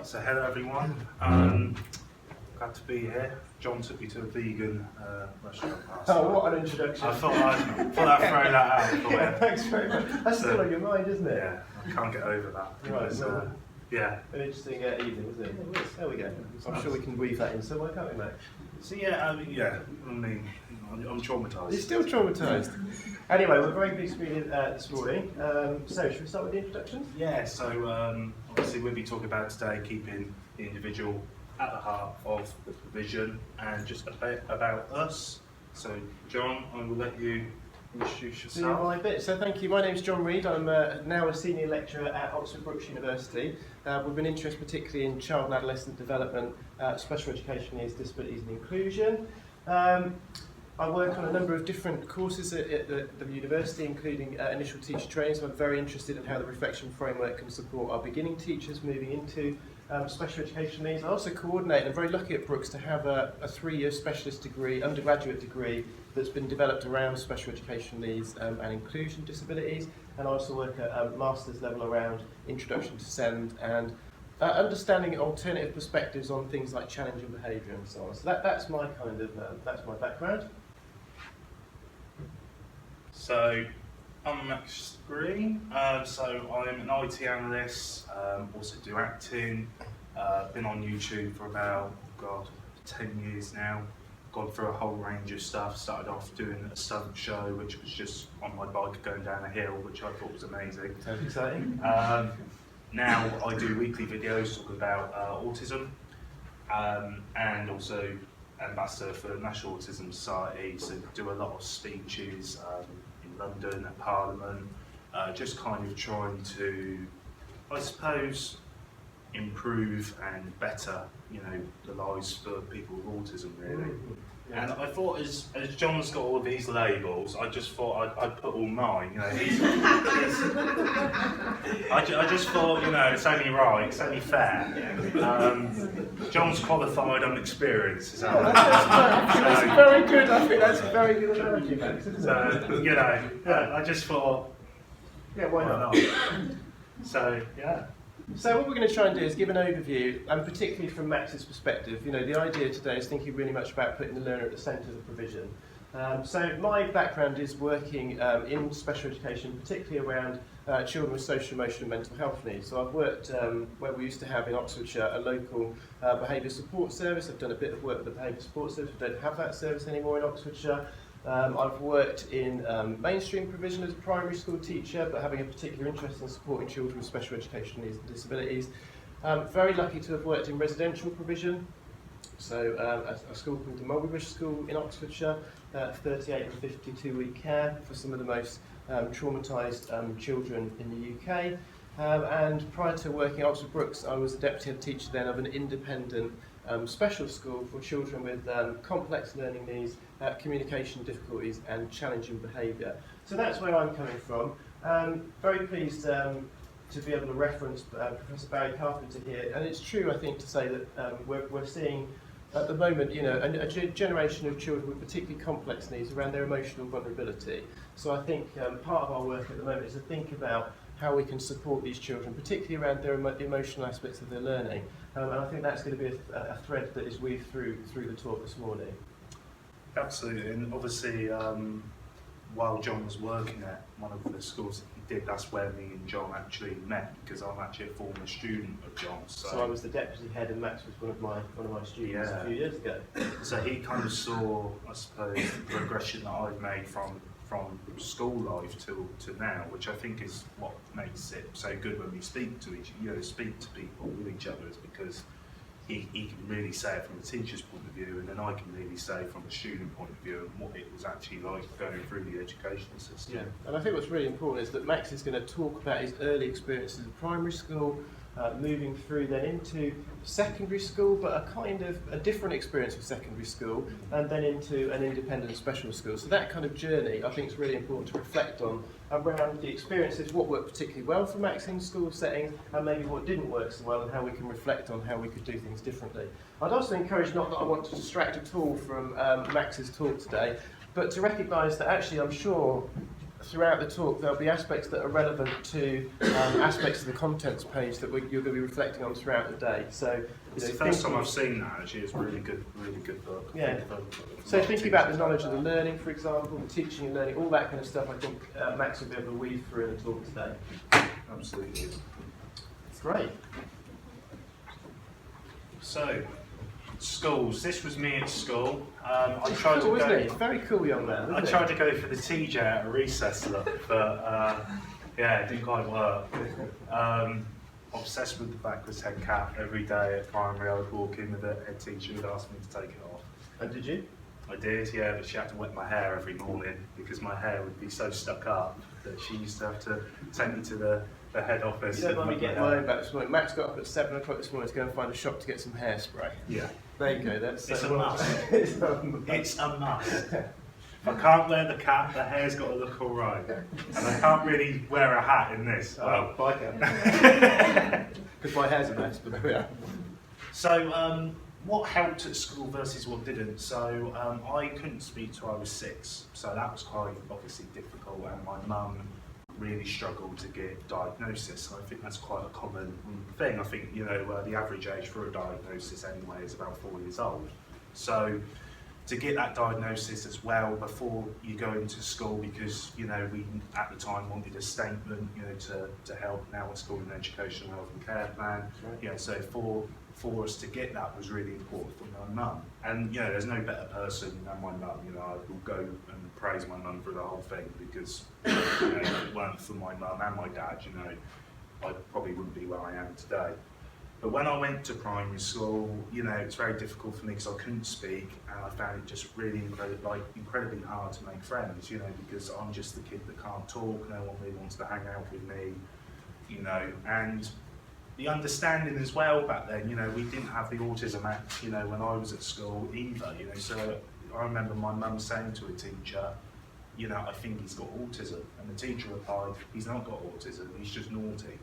So hello everyone. Glad to be here. John took me to a vegan restaurant last night. Oh, what an introduction. I thought I'd throw that out for you. Yeah, thanks very much. That's still on your mind, isn't it? Yeah, I can't get over that. Right, well, yeah. an interesting evening, wasn't it? It was. There we go. I'm sure we can weave that in somewhere, can't we, mate? So yeah, I'm traumatised. You're still traumatised. Anyway, we're very pleased to be here this morning. So, should we start with the introductions? Yeah, so obviously we'll be talking about today keeping the individual at the heart of the provision and just a bit about us. So John, I will let you introduce yourself. So thank you. My name's John Reid. I'm now a senior lecturer at Oxford Brookes University with an interest particularly in child and adolescent development, special education needs, disabilities and inclusion. I work on a number of different courses at the university, including initial teacher training, so I'm very interested in how the reflection framework can support our beginning teachers moving into special education needs. I also coordinate, and I'm very lucky at Brookes to have a 3-year specialist degree, undergraduate degree, that's been developed around special education needs and inclusion disabilities, and I also work at a master's level around introduction to SEND and understanding alternative perspectives on things like challenging behaviour and so on. So that's my kind of that's my background. So I'm Max Green, so I'm an IT analyst, also do acting, been on YouTube for about, 10 years now, gone through a whole range of stuff, started off doing a stunt show which was just on my bike going down a hill, which I thought was amazing. Sounds exciting. Now I do weekly videos talking about autism, and also ambassador for the National Autism Society, so do a lot of speeches in London at Parliament, just kind of trying to, I suppose, improve and better, the lives for people with autism, really. Yeah. And I thought, as John's got all these labels, I just thought I'd put all mine. I just thought, it's only right, it's only fair. John's qualified, I'm experienced. Is that that's very good. I think that's a very good analogy, Max, isn't it? So, I just thought, why not? So, yeah. So what we're going to try and do is give an overview, and particularly from Max's perspective. The idea today is thinking really much about putting the learner at the centre of the provision. So my background is working in special education, particularly around children with social, emotional and mental health needs. So I've worked where we used to have in Oxfordshire a local behaviour support service. I've done a bit of work with the behaviour support service. We don't have that service anymore in Oxfordshire. I've worked in mainstream provision as a primary school teacher, but having a particular interest in supporting children with special education needs and disabilities. Very lucky to have worked in residential provision, so a school called the Mulberry School in Oxfordshire, 38 and 52-week care for some of the most traumatised children in the UK. And prior to working at Oxford Brookes, I was a deputy head teacher then of an independent special school for children with complex learning needs, communication difficulties and challenging behaviour. So that's where I'm coming from. Very pleased to be able to reference Professor Barry Carpenter here, and it's true, I think, to say that we're seeing at the moment, a generation of children with particularly complex needs around their emotional vulnerability. So I think part of our work at the moment is to think about how we can support these children, particularly around the emotional aspects of their learning. And I think that's going to be a thread that is weaved through the talk this morning. Absolutely, and obviously while John was working at one of the schools that he did, that's where me and John actually met, because I'm actually a former student of John's. So I was the deputy head and Max was one of my students a few years ago. So he kind of saw, I suppose, the progression that I've made from school life to now, which I think is what makes it so good when we speak to speak to people with each other, is because he can really say it from a teacher's point of view, and then I can really say from a student point of view and what it was actually like going through the educational system. Yeah, and I think what's really important is that Max is going to talk about his early experiences in primary school, moving through then into secondary school, but a kind of a different experience of secondary school, and then into an independent special school. So that kind of journey, I think, is really important to reflect on around the experiences, what worked particularly well for Max in school settings, and maybe what didn't work so well, and how we can reflect on how we could do things differently. I'd also encourage, not that I want to distract at all from Max's talk today, but to recognise that actually I'm sure throughout the talk there'll be aspects that are relevant to aspects of the contents page that you're going to be reflecting on throughout the day. So it's the first time I've seen that. Actually, it's a really good book. Yeah. So thinking about the knowledge of the learning, for example, the teaching and learning, all that kind of stuff, I think Max will be able to weave through in the talk today. Absolutely. Great. So, schools. This was me at school. I tried cool, to go. Isn't it? Very cool young man. I tried to go for the TJ at a recess look, but yeah, it didn't quite work. Obsessed with the backwards head cap. Every day at primary, I would walk in with a head teacher who'd ask me to take it off. And did you? I did, yeah, but she had to wet my hair every morning because my hair would be so stuck up that she used to have to take me to the head office. You don't mind me getting my own back this morning. Max got up at 7 o'clock this morning to go and find a shop to get some hairspray. Yeah. There you go. That's It's a well, must. It's a must. It's a must. If I can't wear the cap, the hair's got to look all right. And I can't really wear a hat in this. Well, I can. Because my hair's a mess, but there we are. So, what helped at school versus what didn't? So, I couldn't speak till I was 6, so that was quite obviously difficult, and my mum really struggled to get diagnosis. I think that's quite a common thing. I think, you know, the average age for a diagnosis anyway is about 4 years old. So, to get that diagnosis as well before you go into school, because, you know, we at the time wanted a statement, you know, to help. Now it's called an educational health and care plan. Right. Yeah, so for us to get that was really important for my mum. And, you know, there's no better person than my mum. You know, I will go and praise my mum for the whole thing, because, you know, if it weren't for my mum and my dad, you know, I probably wouldn't be where I am today. But when I went to primary school, you know, it's very difficult for me because I couldn't speak, and I found it just really incredibly hard to make friends, you know, because I'm just the kid that can't talk, no one really wants to hang out with me, you know, and the understanding as well back then, you know, we didn't have the Autism Act, you know, when I was at school either, you know, so I remember my mum saying to a teacher, you know, I think he's got autism, and the teacher replied, he's not got autism, he's just naughty.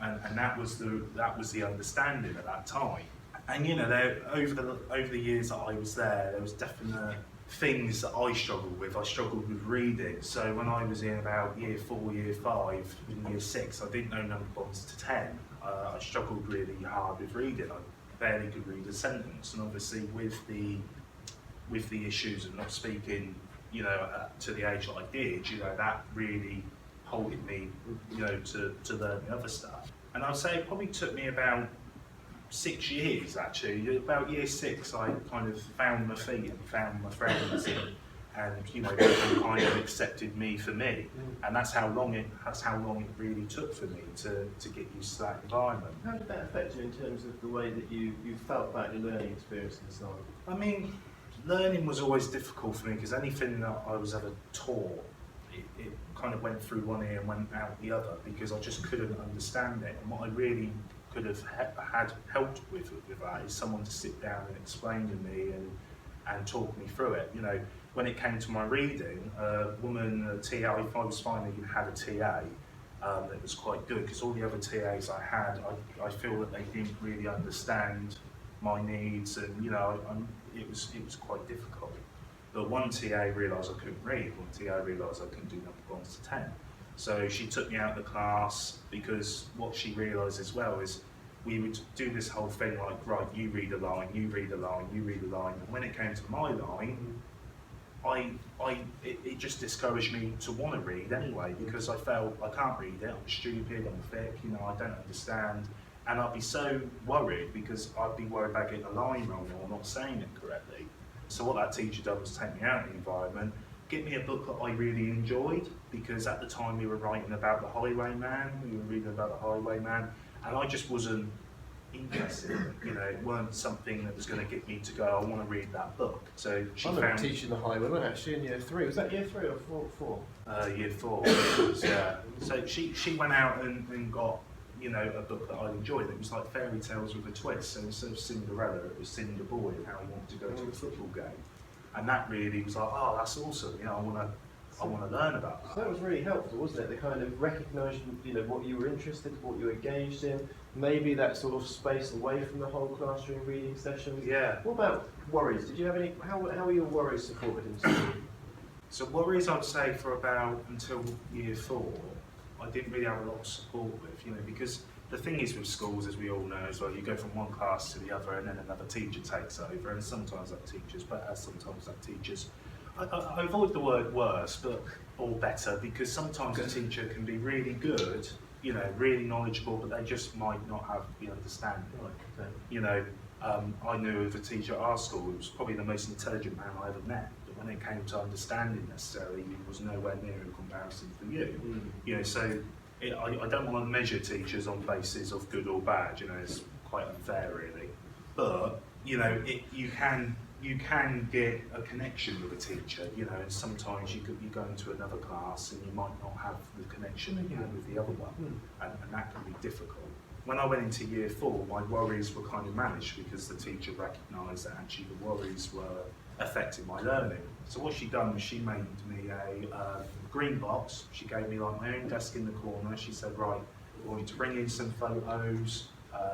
And that was the understanding at that time. And, you know, over the years that I was there was definite things that I struggled with. I struggled with reading. So when I was in about year 4, year 5, in year 6, I didn't know number bonds to 10. I struggled really hard with reading. I barely could read a sentence. And obviously with the issues of not speaking, you know, to the age that I did, you know, that really holding me, you know, to learn the other stuff. And I'd say it probably took me about 6 years, actually. About year 6, I kind of found my feet and found my friends, and you know, people kind of accepted me for me. And that's how long it really took for me to get used to that environment. How did that affect you in terms of the way that you felt about your learning experience and so on? I mean, learning was always difficult for me because anything that I was ever taught, it kind of went through one ear and went out the other, because I just couldn't understand it. And what I really could have had helped with that is someone to sit down and explain to me and talk me through it. You know, when it came to my reading, a TA, if I was finally had a TA, that was quite good, because all the other TAs I had, I feel that they didn't really understand my needs, and you know, it was quite difficult. But one TA realised I couldn't read, one TA realised I couldn't do number bonds to 10. So she took me out of the class, because what she realised as well is we would do this whole thing like, right, you read a line, you read a line, you read a line. And when it came to my line, it just discouraged me to want to read anyway, because I felt I can't read it, I'm stupid, I'm thick, you know, I don't understand. And I'd be so worried, because I'd be worried about getting a line wrong or not saying it correctly. So what that teacher did was take me out of the environment, get me a book that I really enjoyed, because at the time we were writing about the Highwayman, we were reading about the Highwayman, and I just wasn't interested in it. You know, it weren't something that was going to get me to go, I want to read that book. So she found teaching the Highwayman actually in year 3. Was that year 3 or 4? Year 4, yeah. So she went out and got, you know, a book that I enjoyed. It was like fairy tales with a twist. So instead of Cinderella, it was Cinder Boy and how he wanted to go to a football game. And that really was like, oh, that's awesome. You know, I want to learn about that. So that was really helpful, wasn't it? The kind of recognition, you know, what you were interested in, what you were engaged in. Maybe that sort of space away from the whole classroom reading sessions. Yeah. What about worries? Did you have any? How were your worries supported in school? So worries, I'd say, for about until year 4, I didn't really have a lot of support with, because the thing is with schools, as we all know as well, you go from one class to the other and then another teacher takes over, and sometimes that teacher's better, sometimes that teacher's, I avoid the word worse, or better, because sometimes a teacher can be really good, really knowledgeable, but they just might not have the understanding. I knew of a teacher at our school who was probably the most intelligent man I ever met, but when it came to understanding necessarily, he was nowhere near in comparison to you. So I don't want to measure teachers on basis of good or bad, it's quite unfair really. But, you can get a connection with a teacher, and sometimes you go into another class and you might not have the connection with the other one, and that can be difficult. When I went into year 4, my worries were kind of managed because the teacher recognised that actually the worries were affecting my learning. So what she done was she made me a green box. She gave me like my own desk in the corner. She said, right, I want you to bring in some photos.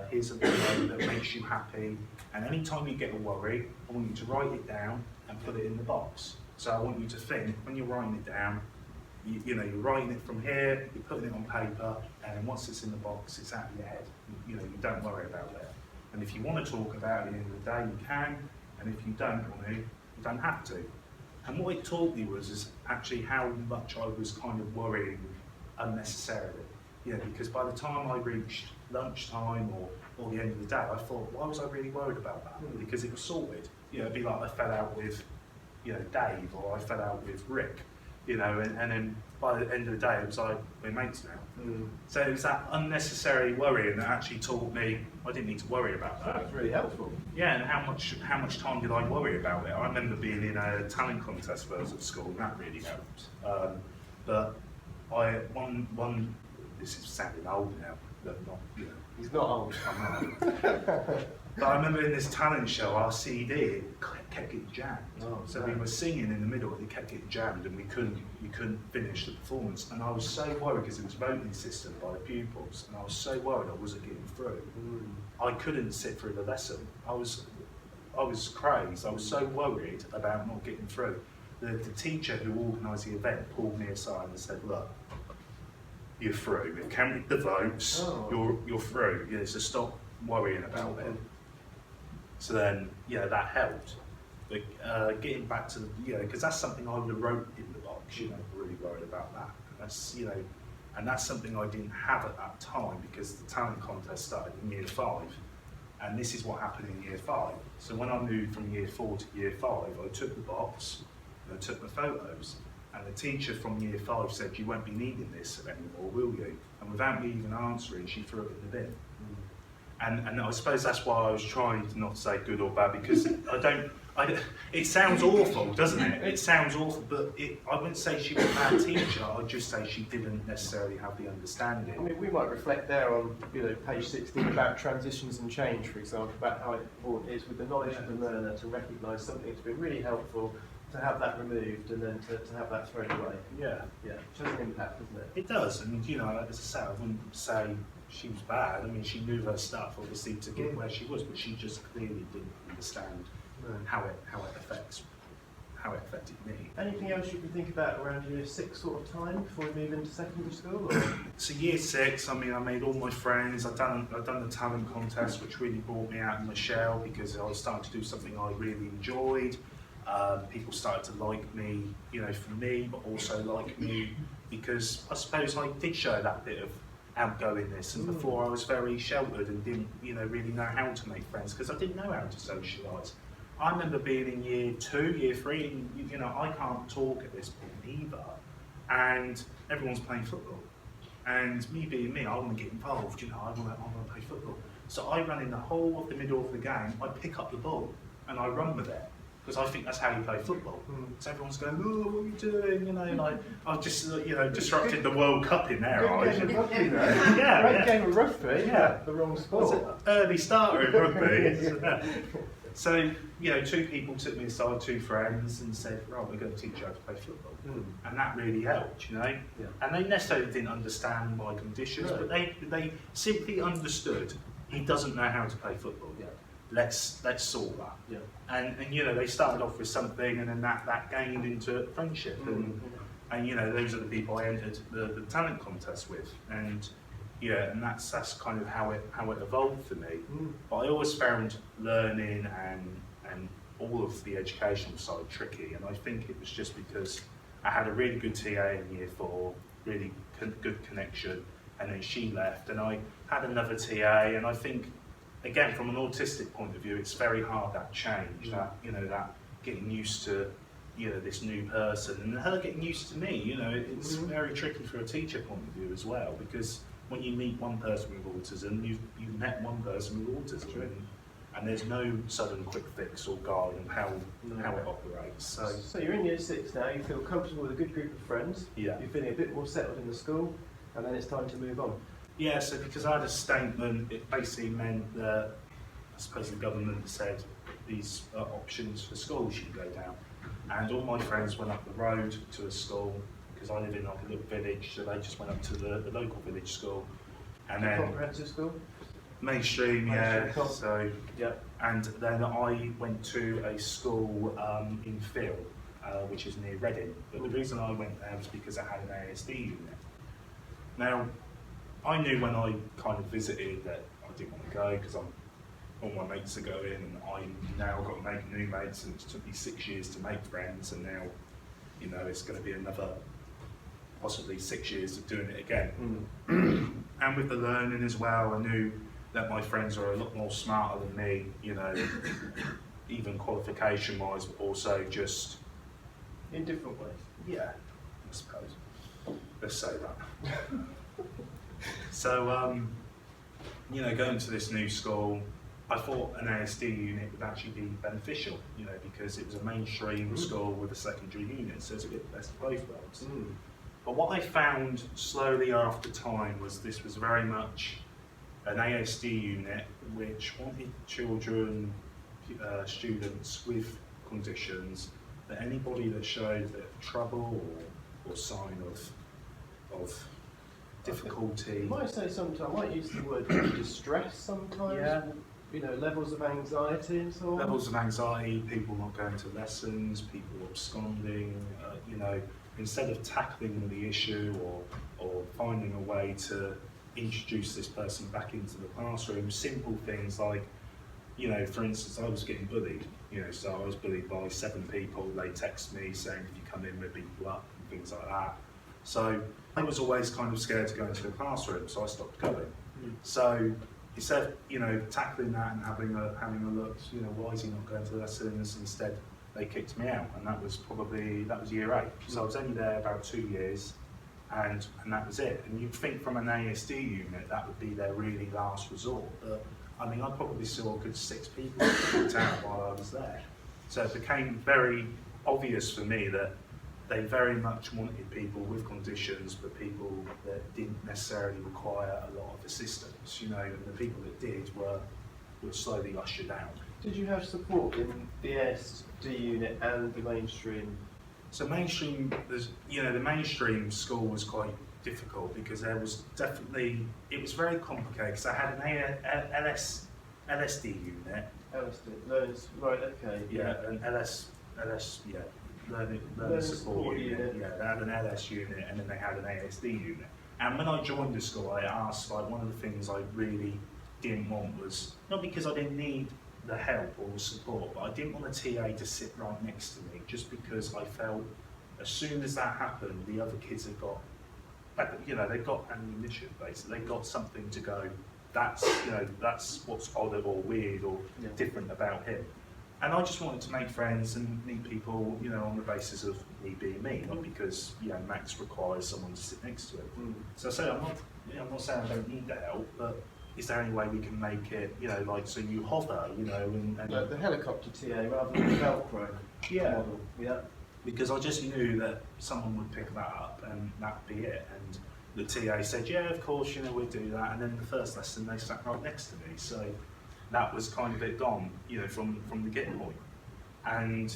Here's a video that makes you happy. And anytime you get a worry, I want you to write it down and put it in the box. So I want you to think, when you're writing it down, you're writing it from here, you're putting it on paper, and then once it's in the box, it's out of your head. You don't worry about it. And if you want to talk about it at the end of the day, you can, and if you don't want to, you don't have to. And what it taught me was actually how much I was kind of worrying unnecessarily. Because by the time I reached lunchtime or the end of the day, I thought, why was I really worried about that? Because it was sorted. It'd be like I fell out with, Dave, or I fell out with Rick. And then by the end of the day, it was like, we're mates now. So it was that unnecessary worrying that actually taught me I didn't need to worry about that. That's really helpful. Yeah, and how much time did I worry about it? I remember being in a talent contest when I was at school, and that really helped. But this is sounding old now, but not, He's not old. I'm not. But I remember in this talent show, our CD kept getting jammed. So we were singing in the middle, and it kept getting jammed, and we couldn't finish the performance. And I was so worried because it was a voting system by the pupils, and I was so worried I wasn't getting through. I couldn't sit through the lesson. I was crazed. I was so worried about not getting through. The teacher who organised the event pulled me aside and said, "Look, you're through. We've counted the votes. You're through. So stop worrying about it." So then, that helped. But getting back to because that's something I would have wrote in the box. Really worried about that. And that's something I didn't have at that time because the talent contest started in year 5, and this is what happened in year 5. So when I moved from year 4 to year 5, I took the box and I took the photos. And the teacher from year 5 said, "You won't be needing this anymore, will you?" And without me even answering, she threw it in the bin. And I suppose that's why I was trying to not say good or bad, because it sounds awful, doesn't it? It sounds awful, but I wouldn't say she was a bad teacher, I'd just say she didn't necessarily have the understanding. I mean, we might reflect there on page 16 about transitions and change, for example, about how important it is with the knowledge of the learner to recognise something that's been really helpful, to have that removed and then to have that thrown away. Yeah, it has an impact, doesn't it? It does, and as I say, I wouldn't say she was bad. I mean, she knew her stuff, obviously, to get where she was, but she just clearly didn't understand how it affected me. Anything else you can think about around year 6 sort of time before we move into secondary school? Or? So year 6, I mean, I made all my friends. I'd done the talent contest, which really brought me out of my shell because I was starting to do something I really enjoyed. People started to like me, for me, but also like me because I suppose I did show that bit of outgoingness, and before I was very sheltered and didn't, really know how to make friends because I didn't know how to socialise. I remember being in year 2, year 3, and I can't talk at this point either, and everyone's playing football, and me being me, I want to get involved. I want to play football. So I run in the whole of the middle of the game. I pick up the ball and I run with it. Because I think that's how you play football. So everyone's going, "Oh, what are you doing?" I've just, disrupted the World Cup in there. Great game of rugby, though. Great game of rugby. The wrong sport. Early starter in rugby. So, 2 people took me aside, 2 friends, and said, "Right, we're going to teach you how to play football," and that really helped, And they necessarily didn't understand my conditions, but they simply understood he doesn't know how to play football. let's sort that. Yeah. And you know, they started off with something, and then that gained into friendship, and you know, those are the people I entered the talent contest with, and yeah, and that's kind of how it evolved for me. But I always found learning and all of the educational side tricky, and I think it was just because I had a really good TA in year 4, really good connection, and then she left, and I had another TA, and I think, again, from an autistic point of view, it's very hard, that change, that, you know, that getting used to, you know, this new person, and her getting used to me, you know, it's very tricky for a teacher point of view as well, because when you meet one person with autism, you've met one person with autism, and there's no sudden quick fix or guide on how it operates. So you're in year 6 now, you feel comfortable with a good group of friends, Yeah. you're feeling a bit more settled in the school, and then it's time to move on. Yeah, so because I had a statement, it basically meant that, I suppose the government said these options for schools you can go down. And all my friends went up the road to a school, because I live in like a little village, so they just went up to the local village school. And then Comprehensive school? mainstream, yeah. Mainstream, So, yeah. and then I went to a school in Phil, which is near Reading. But the reason I went there was because I had an ASD unit. Now, I knew when I kind of visited that I didn't want to go because all my mates are going, and I now got to make new mates, and it took me 6 years to make friends, and now, you know, it's going to be another possibly 6 years of doing it again. And with the learning as well, I knew that my friends are a lot more smarter than me, you know, even qualification wise, but also just In different ways. yeah, I suppose. Let's say that. So, you know, going to this new school, I thought an ASD unit would actually be beneficial, you know, because it was a mainstream school with a secondary unit, so it's a bit the best of both worlds. But what I found slowly after time was this was very much an ASD unit which wanted children, students with conditions, that anybody that showed that trouble or sign of difficulty. You might say sometimes, I might use the word distress sometimes, Yeah. you know, levels of anxiety and so on. Levels of anxiety, people not going to lessons, people absconding, you know, instead of tackling the issue or finding a way to introduce this person back into the classroom, simple things like, you know, for instance, I was getting bullied, you know, so I was bullied by 7 people, they text me saying, if you come in, we'll beat you up, and things like that. So I was always kind of scared to go into the classroom, so I stopped going. So instead of, you know, tackling that and having a look, you know, why is he not going to lessons? Instead, they kicked me out, and that was year 8. So I was only there about 2 years, and that was it. And you'd think from an ASD unit that would be their really last resort, but I mean, I probably saw a good 6 people kicked out while I was there. So it became very obvious for me that they very much wanted people with conditions, but people that didn't necessarily require a lot of assistance, you know, and the people that did were slowly ushered out. Did you have support in the ASD unit and the mainstream? So mainstream, you know, the mainstream school was quite difficult because there was definitely, it was very complicated because I had an LSD unit. LSD, learners, right, okay. Yeah, an learning support unit. Yeah, they had an LS unit and then they had an ASD unit. And when I joined the school, I asked, like, one of the things I really didn't want was, not because I didn't need the help or the support, but I didn't want a TA to sit right next to me, just because I felt as soon as that happened, the other kids had got, you know, they got ammunition, basically. They got something to go, that's, you know, that's what's odd or weird or different about him. And I just wanted to make friends and meet people, you know, on the basis of me being me, not because, you know, Max requires someone to sit next to him. So I say, I'm not saying I don't need the help, but is there any way we can make it, you know, like, so you hover, you know, and Like the helicopter TA rather than the Velcro model. Yeah. Because I just knew that someone would pick that up and that'd be it. And the TA said, yeah, of course, you know, we'll do that. And then the first lesson, they sat right next to me. So that was kind of it gone, you know, from the get point. And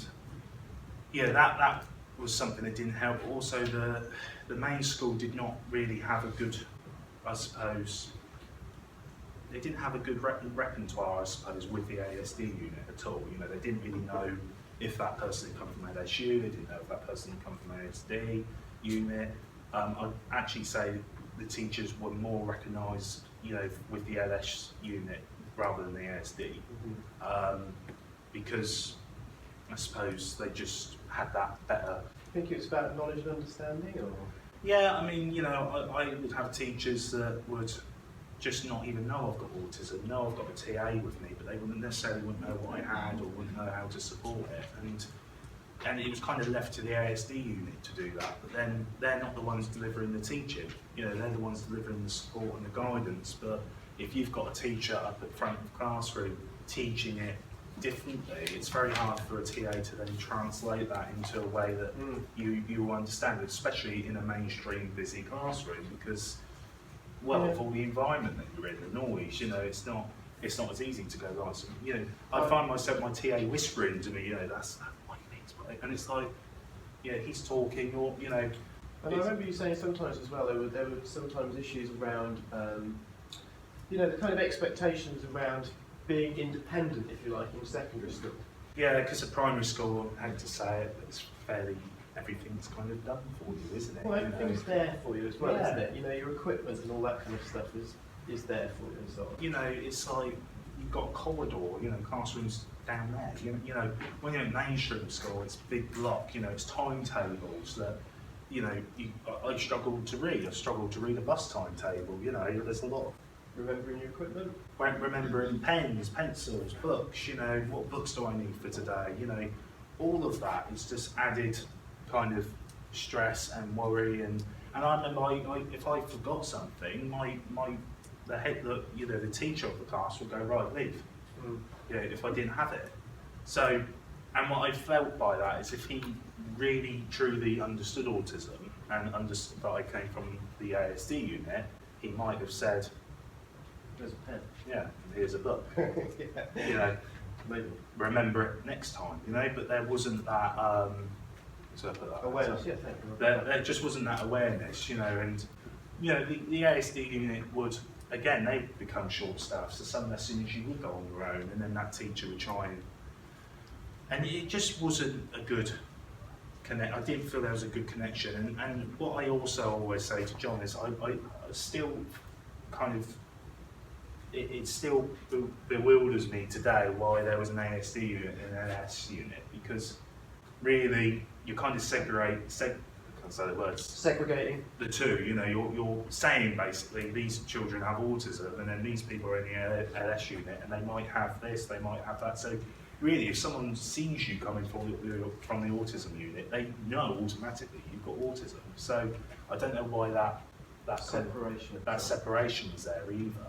yeah, that was something that didn't help. Also, the main school did not really have a good, I suppose, didn't have a good repertoire, I suppose, with the ASD unit at all. You know, they didn't really know if that person had come from LSU, they didn't know if that person had come from ASD unit. I'd actually say the teachers were more recognised, you know, with the LS unit rather than the ASD, because I suppose they just had that better. Do you think it's about knowledge and understanding, or? Yeah, I mean, you know, I would have teachers that would just not even know I've got autism, know I've got a TA with me, but they wouldn't necessarily know what I had or wouldn't know how to support it. And it was kind of left to the ASD unit to do that, but then they're not the ones delivering the teaching. You know, they're the ones delivering the support and the guidance. But if you've got a teacher up at front of the classroom teaching it differently, it's very hard for a TA to then translate that into a way that you understand, especially in a mainstream busy classroom, because of all the environment that you're in, the noise, you know, it's not as easy to go, right, so, you know, I find myself, my TA whispering to me, you know, that's what he means, right? And it's like, yeah, he's talking, or, you know. And I remember you saying sometimes as well, there were sometimes issues around, you know, the kind of expectations around being independent, if you like, in secondary school. Yeah, because at primary school, I hate to say it, but it's fairly, everything's kind of done for you, isn't it? Well, everything's there for you as well, Yeah. isn't it? You know, your equipment and all that kind of stuff is there for you and so on. You know, it's like you've got a corridor, you know, classrooms down there. You know, when you're in mainstream school, it's big block, you know, it's timetables that, you know, I struggled to read. I struggled to read a bus timetable, you know, there's a lot of Remembering your equipment? remembering pens, pencils, books, you know, what books do I need for today, you know, all of that is just added kind of stress and worry, and I remember if I forgot something, the head, you know, the teacher of the class would go, right, leave, you know, if I didn't have it. So, and what I felt by that is if he really truly understood autism and understood that I came from the ASD unit, he might have said, There's a pen. yeah, here's a book. Yeah. You know, Maybe. remember it next time, you know, but there wasn't that, so I put that Awareness, yeah, thank you. there just wasn't that awareness, you know, and, you know, the ASD unit would, again, they become short-staffed, so some lessons you would go on your own, and then that teacher would try and it just wasn't a good I didn't feel there was a good connection, and what I also always say to John is I still kind of, it still bewilders me today why there was an ASD unit and an LS unit, because really you kind of segregating the two. You know, you're saying basically these children have autism, and then these people are in the LS unit, and they might have this, they might have that. So really, if someone sees you coming from the autism unit, they know automatically you've got autism. So I don't know why that separation is there either.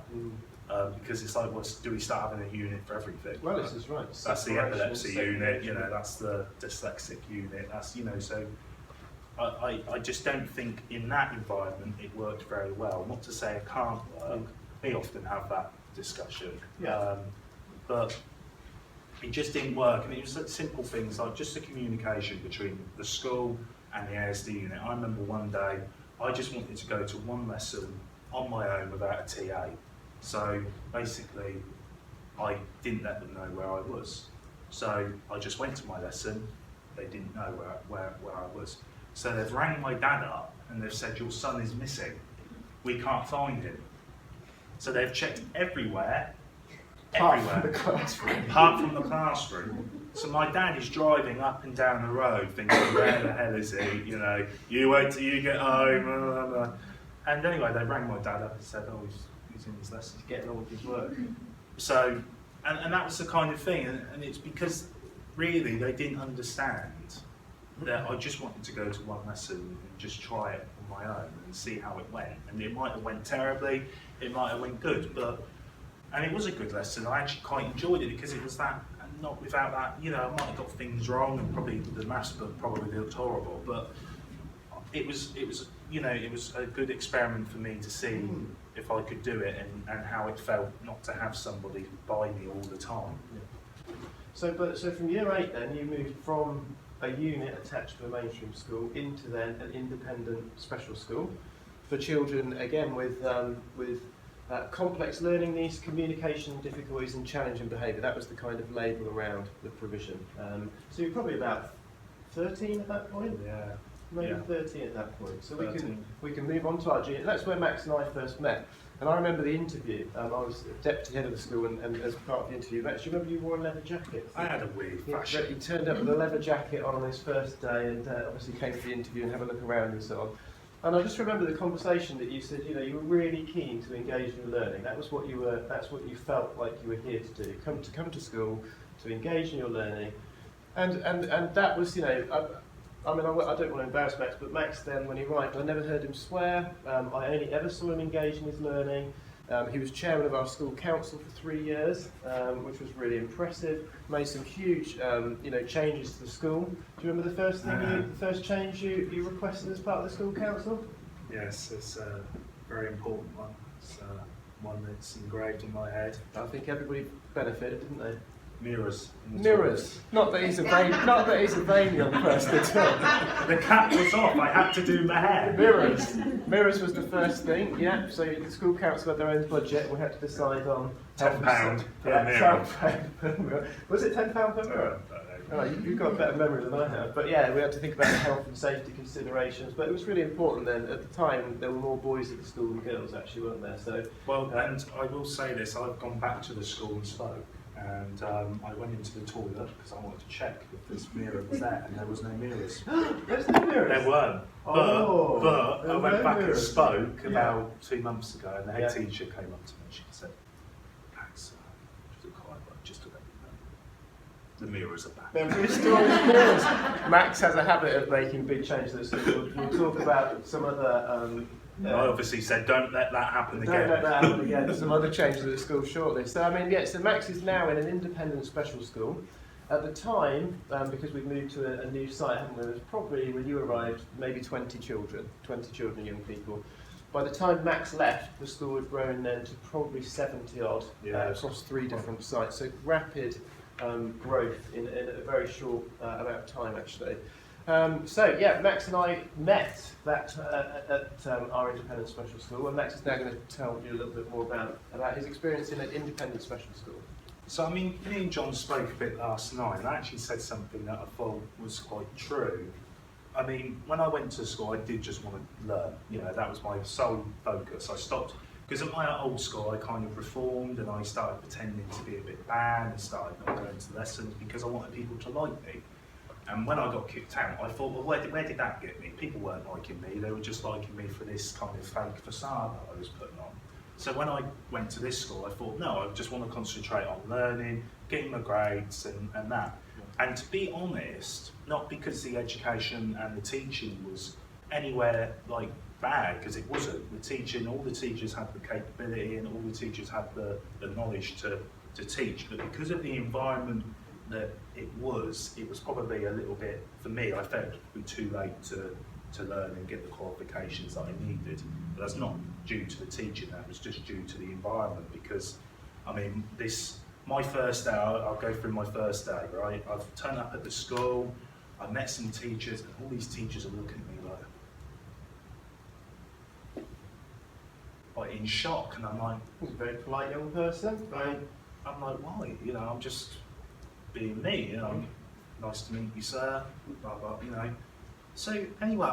Because it's like, well, do we start having a unit for everything? Well, this is right. That's the epilepsy unit, you know, that's the dyslexic unit, that's, you know, so I just don't think in that environment it worked very well. Not to say it can't work, we often have that discussion, but it just didn't work, and it was simple things like just the communication between the school and the ASD unit. I remember one day I just wanted to go to one lesson on my own without a TA. So basically, I didn't let them know where I was. So I just went to my lesson. They didn't know where I was. So they've rang my dad up and they've said, your son is missing. We can't find him. So they've checked everywhere. Apart from the classroom. Apart from the classroom. So my dad is driving up and down the road thinking, where the hell is he? You know, you wait till you get home. Blah, blah, blah. And anyway, they rang my dad up and said, oh, he's in his lessons. Getting on with his work. So, and that was the kind of thing, and it's because really they didn't understand that I just wanted to go to one lesson and just try it on my own and see how it went. And it might have went terribly, it might have went good, and it was a good lesson. I actually quite enjoyed it because it was that, and not without that, you know, I might have got things wrong and probably the maths book probably looked horrible, but it was, you know, it was a good experiment for me to see if I could do it and how it felt not to have somebody by me all the time. Yeah. So from year 8 then, you moved from a unit attached to a mainstream school into then an independent special school for children, again with complex learning needs, communication difficulties and challenging behaviour. That was the kind of label around the provision. So you're probably about 13 at that point? Yeah. Maybe Yeah. 13 at that point. So 13. we can move on to our junior. That's where Max and I first met. And I remember the interview. I was deputy head of the school, and as part of the interview, Max, do you remember you wore a leather jacket? I had a weird He fashion. turned up with a leather jacket on his first day, and obviously came to the interview and have a look around and so on. And I just remember the conversation that you said, you know, you were really keen to engage in learning. That was what you were. That's what you felt like you were here to do. Come to school, to engage in your learning, and that was, you know. I mean, I don't want to embarrass Max, but Max then, when he arrived, I never heard him swear. I only ever saw him engage in his learning. He was chairman of our school council for 3 years, which was really impressive. Made some huge, you know, changes to the school. Do you remember the first thing, the first change you requested as part of the school council? Yes, it's a very important one. It's one that's engraved in my head. I think everybody benefited, didn't they? Mirrors. in the Mirrors. Not that he's a vain young person at all. toilet. The cap was off. I had to do my hair. Mirrors was the first thing, yeah. So the school council had their own budget, and we had to decide on £10 per yeah, mirror. £10 per mirror. Was it £10 per mirror? Oh, you've got a better memory than I have. But yeah, we had to think about the health and safety considerations. But it was really important then. At the time, there were more boys at the school than girls, actually, weren't there? So Well, and I will say this, I've gone back to the school and spoke, and I went into the toilet because I wanted to check if this mirror was there, and there was no mirrors. there's no mirrors. There weren't. Oh, But there I were went no back and mirrors. spoke Yeah. about 2 months ago, and the head Yeah. teacher came up to me and she said, Max, just a quiet one, just to let you know, the mirrors are back. They're restoring mirrors. Max has a habit of making big changes at school. We'll talk about some other. I obviously said, don't let that happen Don't again. let that happen again. Some other changes at the school shortly. So I mean, yeah. So Max is now in an independent special school. At the time, because we've moved to a new site, haven't we? There was probably, when you arrived, maybe 20 children, young people. By the time Max left, the school had grown then to probably 70 odd across 3 different sites. So rapid growth in a very short amount of time, actually. So yeah, Max and I met at our independent special school, and Max is now going to tell you a little bit more about his experience in an independent special school. So, I mean, me and John spoke a bit last night, and I actually said something that I thought was quite true. I mean, when I went to school, I did just want to learn. You know, that was my sole focus. I stopped, because at my old school, I kind of reformed, and I started pretending to be a bit bad, and started not going to lessons, because I wanted people to like me. And when I got kicked out, I thought, well, where did that get me? People weren't liking me, they were just liking me for this kind of fake facade that I was putting on. So when I went to this school, I thought, no, I just want to concentrate on learning, getting my grades and that. And to be honest, not because the education and the teaching was anywhere like bad, because it wasn't. The teaching, all the teachers had the capability and all the teachers had the knowledge to teach, but because of the environment that it was probably a little bit, for me, I felt it would be too late to learn and get the qualifications that I needed. But that's not due to the teaching, that was just due to the environment, because, I mean, my first day, I'll go through my first day, right? I've turned up at the school, I met some teachers, and all these teachers are looking at me like in shock, and I'm like, He's a very polite young person. I'm like, why? You know, I'm just being me, you know, nice to meet you, sir, blah, blah, you know. So anyway,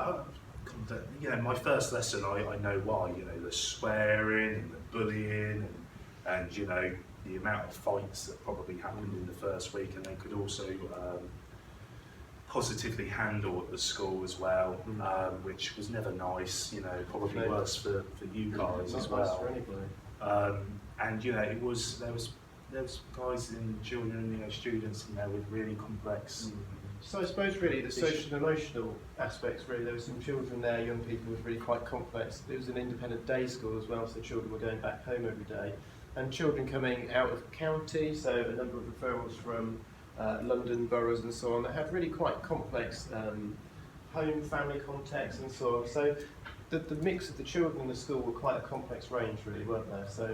you know, my first lesson, I know why, you know, the swearing and the bullying and you know, the amount of fights that probably happened in the first week, and they could also positively handle at the school as well, which was never nice, you know, probably worse for you guys as well. For anybody. And you know, there was guys and children, you know, students, you know, with really complex. So I suppose really the social and emotional aspects, really, there were some children there, young people with really quite complex. It was an independent day school as well, so children were going back home every day. And children coming out of county, so a number of referrals from London boroughs and so on, that had really quite complex home, family contexts and so on. So the mix of the children in the school were quite a complex range, really, weren't there? So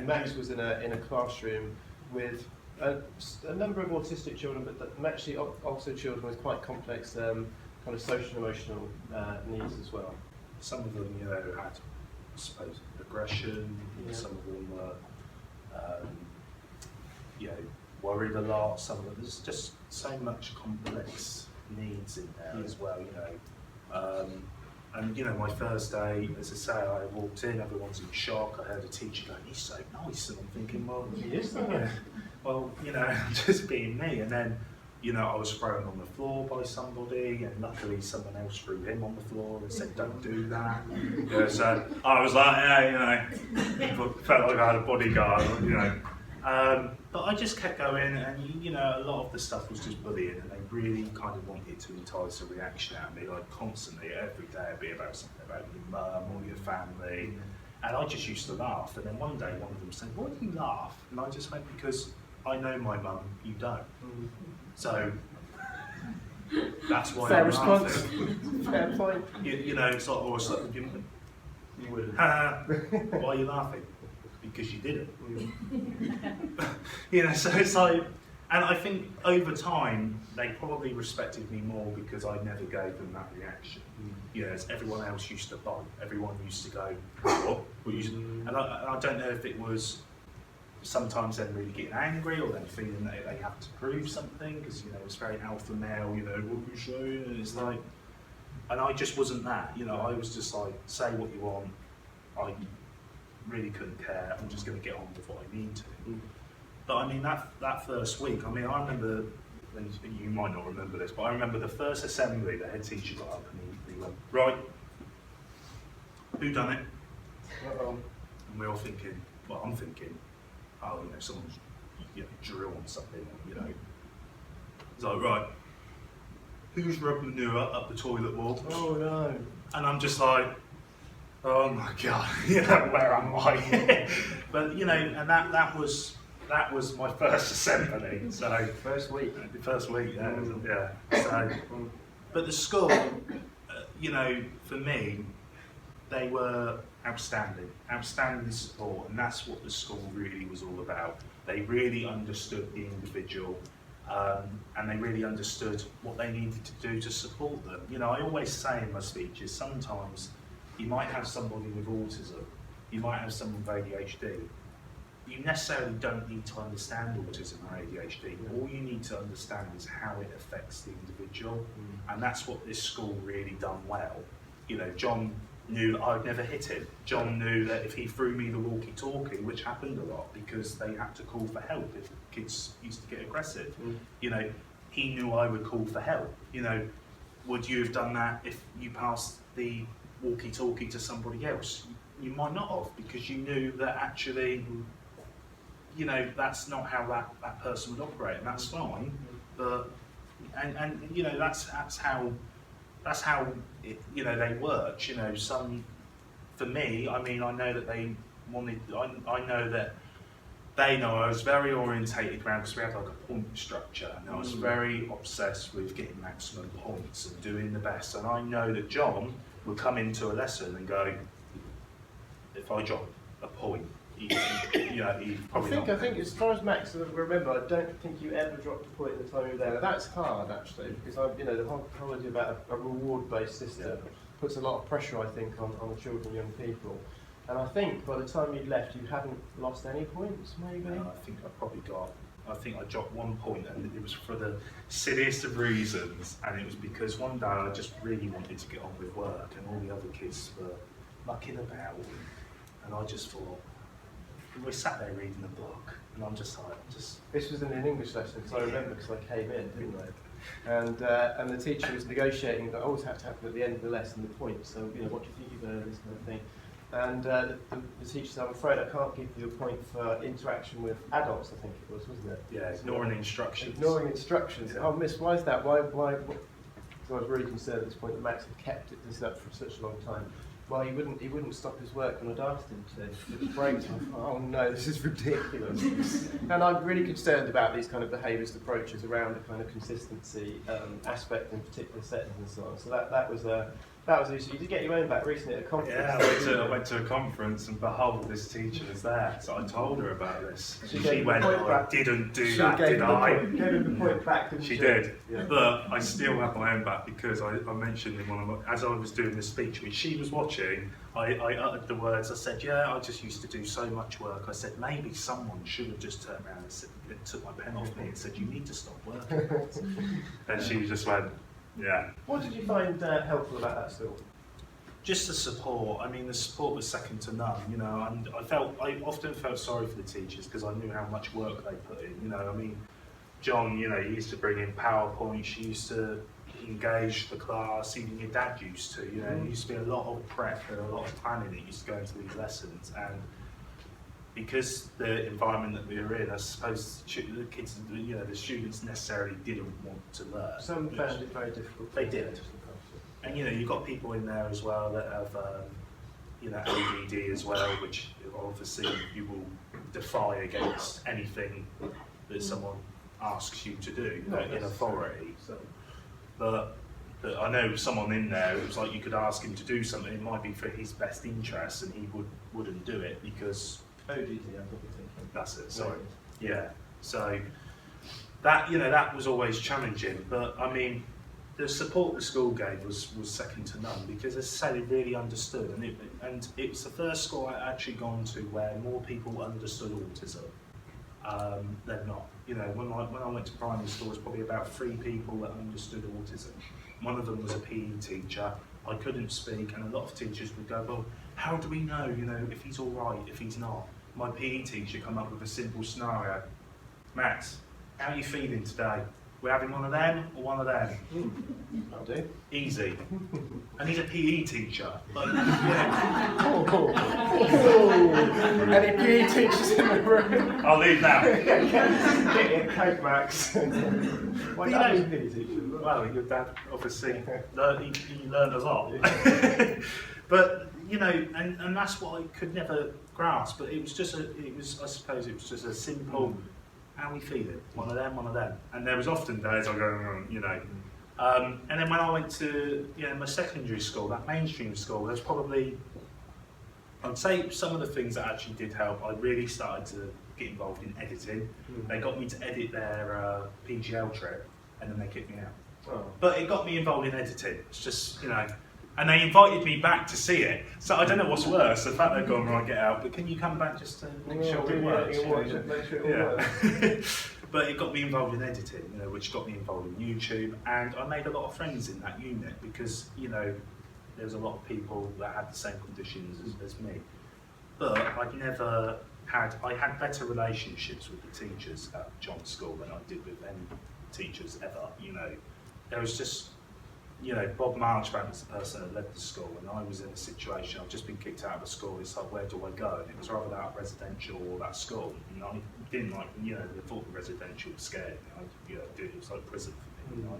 Max was in a classroom with a number of autistic children, but actually also children with quite complex kind of social and emotional needs as well. Some of them, you know, had suppose, aggression. Yeah. Some of them were, you know, worried a lot. Some of them, there's just so much complex needs in there as well, you know. And you know, my first day, as I say, I walked in, everyone's in shock. I heard a teacher going, "He's so nice," and I'm thinking, well, He is nice. yeah, well, you know, I'm just being me. And then, you know, I was thrown on the floor by somebody, and luckily someone else threw him on the floor and said, "Don't do that." Yeah, so I was like, yeah, you know, felt like I had a bodyguard, you know. But I just kept going, and you know, a lot of the stuff was just bullying, and they really kind of wanted to entice a reaction out of me, like constantly, every day it'd be about something about your mum or your family, and I just used to laugh. And then one day, one of them said, "Why do you laugh?" And I just went, "Because I know my mum, you don't." So that's why Fair I'm response. laughing. Fair point. You know, it's like, or it's like, you wouldn't. Why are you laughing? Because you didn't. You know, so it's like, and I think over time they probably respected me more because I never gave them that reaction. You know, as everyone else used to bite, everyone used to go, "What?" And I don't know if it was sometimes them really getting angry or them feeling that they have to prove something, because you know it's very alpha male. You know, what you say, and it's like, and I just wasn't that. You know, I was just like, say what you want. I really couldn't care. I'm just going to get on with what I need to. But I mean, that first week, I mean, I remember, and you might not remember this, but I remember the first assembly, the head teacher got up and he went, "Right, who done it?" Uh-oh. And we're all thinking, well, I'm thinking, oh, you know, someone's, you know, drilling something, you know. It's like, "Right, who's rubbed manure up the toilet wall?" Oh no. And I'm just like, oh my God, you know, where am I? But you know, and that was my first assembly. So First week. the first week, yeah. So, but the school, you know, for me, they were outstanding support, and that's what the school really was all about. They really understood the individual, and they really understood what they needed to do to support them. You know, I always say in my speeches, sometimes you might have somebody with autism, you might have someone with ADHD. You necessarily don't need to understand autism or ADHD. All you need to understand is how it affects the individual, and that's what this school really done well. You know, John knew that I'd never hit him. John knew that if he threw me the walkie-talkie, which happened a lot because they had to call for help if kids used to get aggressive, you know, he knew I would call for help. You know, would you have done that if you passed the walkie-talkie to somebody else? You might not have, because you knew that actually, you know, that's not how that person would operate, and that's fine. But and you know, that's how it, you know, they work. You know, for me, I mean, I know that they wanted. I know that they know I was very orientated around, because we had like a point structure, and I was very obsessed with getting maximum points and doing the best. And I know that John would come into a lesson and go, if I drop a point, you know, he probably I think as far as Max, I remember, I don't think you ever dropped a point at the time you were there. Now, that's hard actually, because you know, the whole idea about a reward-based system puts a lot of pressure, I think, on the children and young people. And I think by the time you'd left, you hadn't lost any points, maybe. I think I dropped 1 point, and it was for the silliest of reasons, and it was because one day I just really wanted to get on with work, and all the other kids were mucking about, and I just thought, we sat there reading a book, and I'm just like, This was in an English lesson, because I remember, because I came in, didn't I? And the teacher was negotiating, that always had to happen at the end of the lesson, the points. So, you know, what do you think you've learned, this kind of thing. And the teacher said, I'm afraid I can't give you a point for interaction with adults, I think it was, wasn't it? yeah, ignoring instructions. Ignoring instructions. Yeah. Oh, miss, why is that? Why? So I was really concerned at this point that Max had kept this up for such a long time. Well, he wouldn't stop his work when I'd asked him to. It was breaks. I thought, oh no, this is ridiculous. And I'm really concerned about these kind of behaviourist approaches around the kind of consistency aspect in particular settings and so on. So that was That was easy. You did get your own back recently at a conference. Yeah, I went to a conference and behold, this teacher was there. So I told her about this. She went, I didn't do that, did I? Gave him the point back, didn't she? She did. Yeah. But I still have my own back because I mentioned in one of my, as I was doing the speech, which she was watching, I uttered the words, I said, yeah, I just used to do so much work. I said, maybe someone should have just turned around and said, took my pen off me and said, you need to stop working. And she just went, yeah. What did you find helpful about that school? Just the support. I mean, the support was second to none, you know, and I often felt sorry for the teachers because I knew how much work they put in, you know. I mean, John, you know, he used to bring in PowerPoints, he used to engage the class, even your dad used to, you know, there used to be a lot of prep and a lot of planning that used to go into these lessons, and because the environment that we were in, I suppose the kids, you know, the students necessarily didn't want to learn. Some found it very difficult. They did. And you know, you've got people in there as well that have, you know, ADD as well, which obviously you will defy against anything that someone asks you to do in authority. But I know someone in there, it was like you could ask him to do something, it might be for his best interest, and he wouldn't do it because ODD, I'm probably thinking. That's it, sorry. Yeah. So that, you know, that was always challenging, but I mean, the support the school gave was second to none because, as I say, they really understood, and it was the first school I actually gone to where more people understood autism than not. You know, when I went to primary school, there was probably about 3 people that understood autism. One of them was a PE teacher. I couldn't speak, and a lot of teachers would go, well, how do we know, you know, if he's all right, if he's not? My PE teacher come up with a simple scenario. Max, how are you feeling today? We're having one of them or one of them? I'll do. Easy. And he's a PE teacher. Like, yeah. Any PE teachers in the room? I'll leave now. Get in, Coke Max. Why not a PE teacher? Well, your dad obviously he learned a lot. But you know, and that's what I could never grasp. But it was just I suppose it was just a simple, how are we feeling? One of them, one of them. And there was often days I go, you know. And then when I went to, you know, my secondary school, that mainstream school, there's probably, I'd say some of the things that actually did help. I really started to get involved in editing. They got me to edit their PGL trip, and then they kicked me out. Oh. But it got me involved in editing. It's just, you know, and they invited me back to see it. So I don't know what's worse, the fact they've gone, right, get out, but can you come back just to make sure it works? Make sure it works. But it got me involved in editing, you know, which got me involved in YouTube, and I made a lot of friends in that unit because, you know, there's a lot of people that had the same conditions as me. But I had better relationships with the teachers at John's school than I did with any teachers ever, you know. There was just, you know, Bob Marchbank was the person that led the school, and I was in a situation, I've just been kicked out of the school, it's like, where do I go? And it was rather that residential or that school, and I didn't like, you know, the thought of residential scared me, you know, it was like prison for me, you know,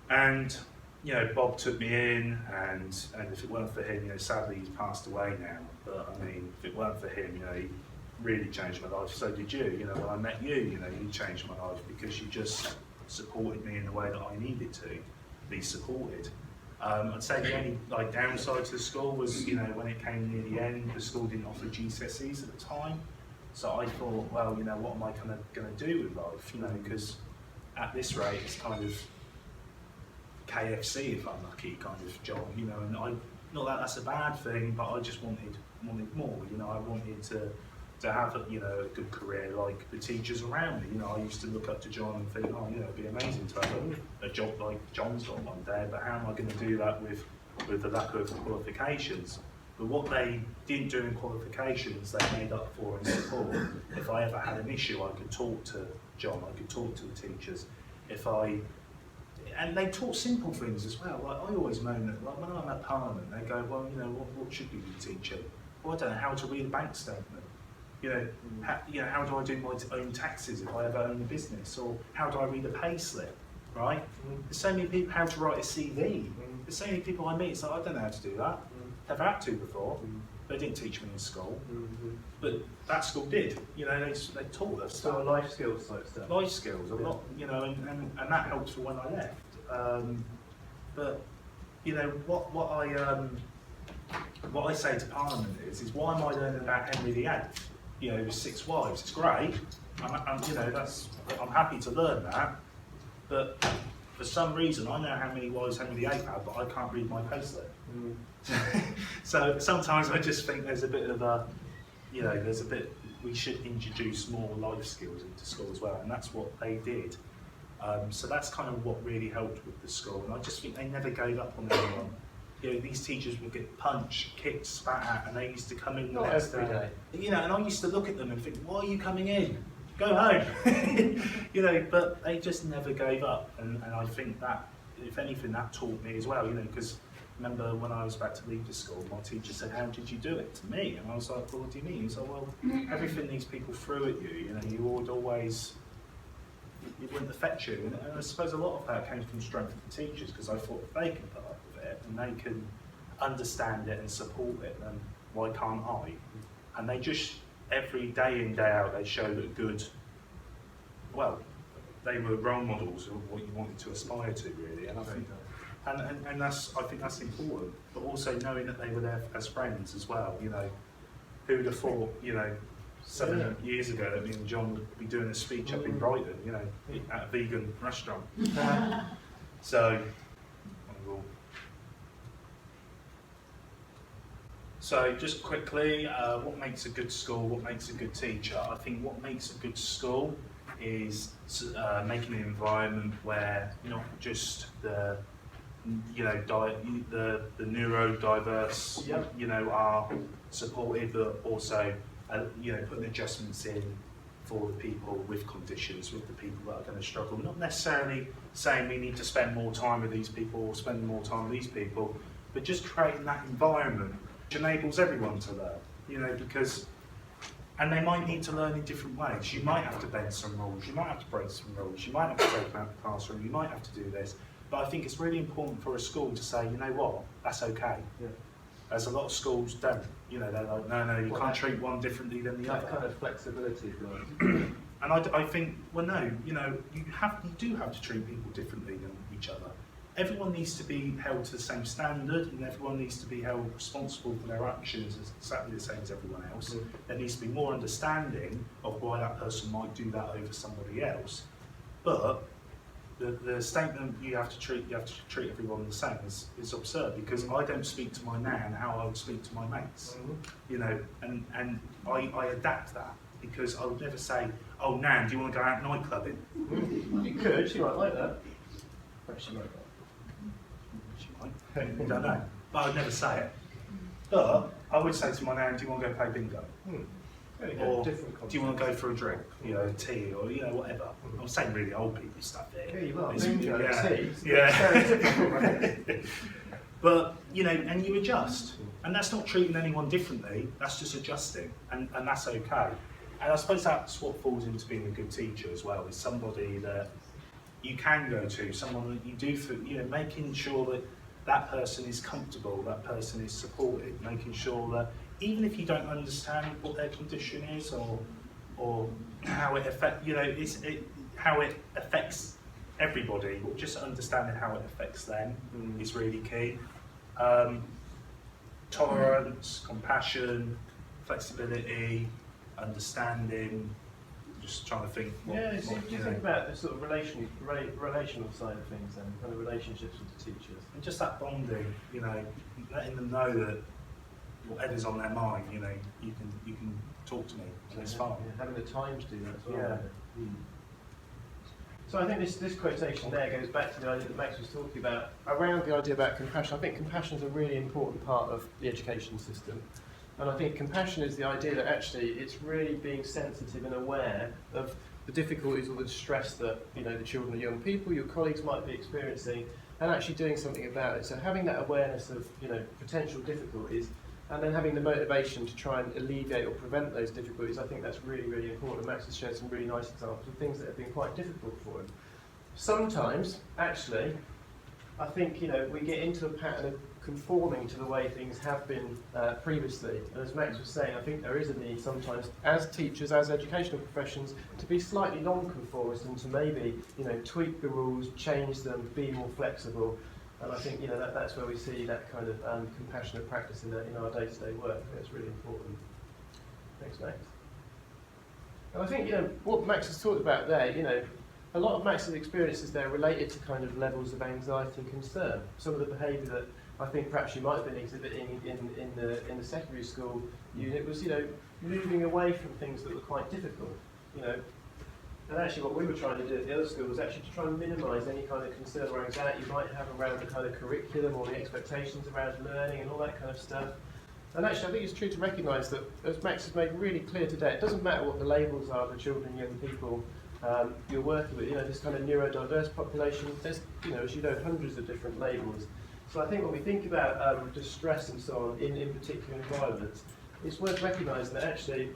and, you know, Bob took me in, and if it weren't for him, you know, sadly he's passed away now, but I mean, if it weren't for him, you know, he really changed my life, so did you, you know, when I met you, you know, you changed my life because you just supported me in the way that I needed to be supported. I'd say the only like downside to the school was, you know, when it came near the end, the school didn't offer GCSEs at the time. So I thought, well, you know, what am I kind of going to do with life? You know, because at this rate, it's kind of KFC if I'm lucky kind of job, you know. And not that that's a bad thing, but I just wanted more. You know, I wanted to have a, you know, a good career like the teachers around me. You know, I used to look up to John and think, oh, you know, it'd be amazing to have a job like John's got one day, but how am I going to do that with the lack of qualifications? But what they didn't do in qualifications, they made up for in support. If I ever had an issue, I could talk to John, I could talk to the teachers. And they taught simple things as well. Like I always moan that, like when I'm at Parliament, they go, well, you know, what should we be teaching? Well, I don't know how to read a bank statement. You know, how do I do my own taxes if I ever own a business? Or how do I read a pay slip, right? There's so many people, how to write a CV. There's so many people I meet, it's like, I don't know how to do that. Never had to before. They didn't teach me in school. But that school did. You know, they taught us. So life skills type stuff. Life skills, a lot, you know, and that helped for when I left. But what I say to Parliament is why am I learning about Henry VIII? His 6 wives. It's great. I'm happy to learn that, but for some reason I know how many wives Henry VIII had, but I can't read my payslip. So sometimes I just think there's a bit of we should introduce more life skills into school as well, and that's what they did. So that's kind of what really helped with the school, and I just think they never gave up on anyone. These teachers would get punched, kicked, spat at, and they used to come in the next day. And I used to look at them and think, why are you coming in? Go home. But they just never gave up, and I think that, if anything, that taught me as well. Because remember when I was about to leave the school, my teacher said, "How did you do it?" to me, and I was like, "Well, what do you mean?" He was like, "Well, everything these people threw at you, you would always." It wouldn't affect you, and I suppose a lot of that came from strength of the teachers, because I thought if they can put up with it and they can understand it and support it, then why can't I? And they just, every day in, day out, they showed a good, they were role models of what you wanted to aspire to, really. And I think, and I think that's important, but also knowing that they were there as friends as well. Who would have thought, 7 years ago that me and John would be doing a speech up in Brighton, at a vegan restaurant. So just quickly, what makes a good school, what makes a good teacher? I think what makes a good school is making an environment where not just the neurodiverse, are supported, but also putting adjustments in for the people with conditions, with the people that are going to struggle. Not necessarily saying we need to spend more time with these people or spend more time with these people, but just creating that environment which enables everyone to learn, and they might need to learn in different ways. You might have to bend some rules, you might have to break some rules, you might have to take them out of the classroom, you might have to do this, but I think it's really important for a school to say, you know what, that's okay. Yeah. As a lot of schools don't. They're like, no, you can't treat one differently than the other. That kind of flexibility, and I think, well, no, you do have to treat people differently than each other. Everyone needs to be held to the same standard, and everyone needs to be held responsible for their actions as exactly the same as everyone else. There needs to be more understanding of why that person might do that over somebody else. But the statement you have to treat everyone the same is absurd, because I don't speak to my nan how I would speak to my mates, and I adapt that, because I would never say, "Oh, Nan, do you want to go out night clubbing?" You could, she might like that. Perhaps she might. She might. I don't know, but I would never say it. But I would say to my nan, "Do you want to go play bingo?" Or do you want to go for a drink, tea, or whatever. I'm saying really old people stuff there. Yeah, you are. Yeah. But and you adjust, and that's not treating anyone differently. That's just adjusting, and that's okay. And I suppose that's what falls into being a good teacher as well. Is somebody that you can go to, someone that you do making sure that that person is comfortable, that person is supported, making sure that even if you don't understand what their condition is or how it how it affects everybody, just understanding how it affects them is really key. Tolerance, compassion, flexibility, understanding. Just trying to think. Do you think about the sort of relational side of things then, kind of relationships with the teachers? And just that bonding, letting them know that whatever's on their mind, you can talk to me, and it's fine. Yeah, having the time to do that as well. Yeah. So I think this quotation there goes back to the idea that Max was talking about, around the idea about compassion. I think compassion is a really important part of the education system. And I think compassion is the idea that actually it's really being sensitive and aware of the difficulties or the stress that the children or young people, your colleagues might be experiencing, and actually doing something about it. So having that awareness of potential difficulties, and then having the motivation to try and alleviate or prevent those difficulties, I think that's really, really important. Max has shared some really nice examples of things that have been quite difficult for him. Sometimes, actually, I think we get into a pattern of conforming to the way things have been previously. And as Max was saying, I think there is a need sometimes, as teachers, as educational professions, to be slightly non-conformist and to maybe tweak the rules, change them, be more flexible. And I think that's where we see that kind of compassionate practice in our day-to-day work. I think it's really important. Thanks, Max. And I think what Max has talked about there, a lot of Max's experiences there related to kind of levels of anxiety and concern. Some of the behaviour that I think perhaps you might have been exhibiting in the secondary school unit was moving away from things that were quite difficult. And actually what we were trying to do at the other school was actually to try and minimise any kind of concern or anxiety you might have around the kind of curriculum or the expectations around learning and all that kind of stuff. And actually I think it's true to recognise that, as Max has made really clear today, it doesn't matter what the labels are for children and young people you're working with. This kind of neurodiverse population, there's, as you know, hundreds of different labels. So I think when we think about distress and so on in particular environments, it's worth recognising that actually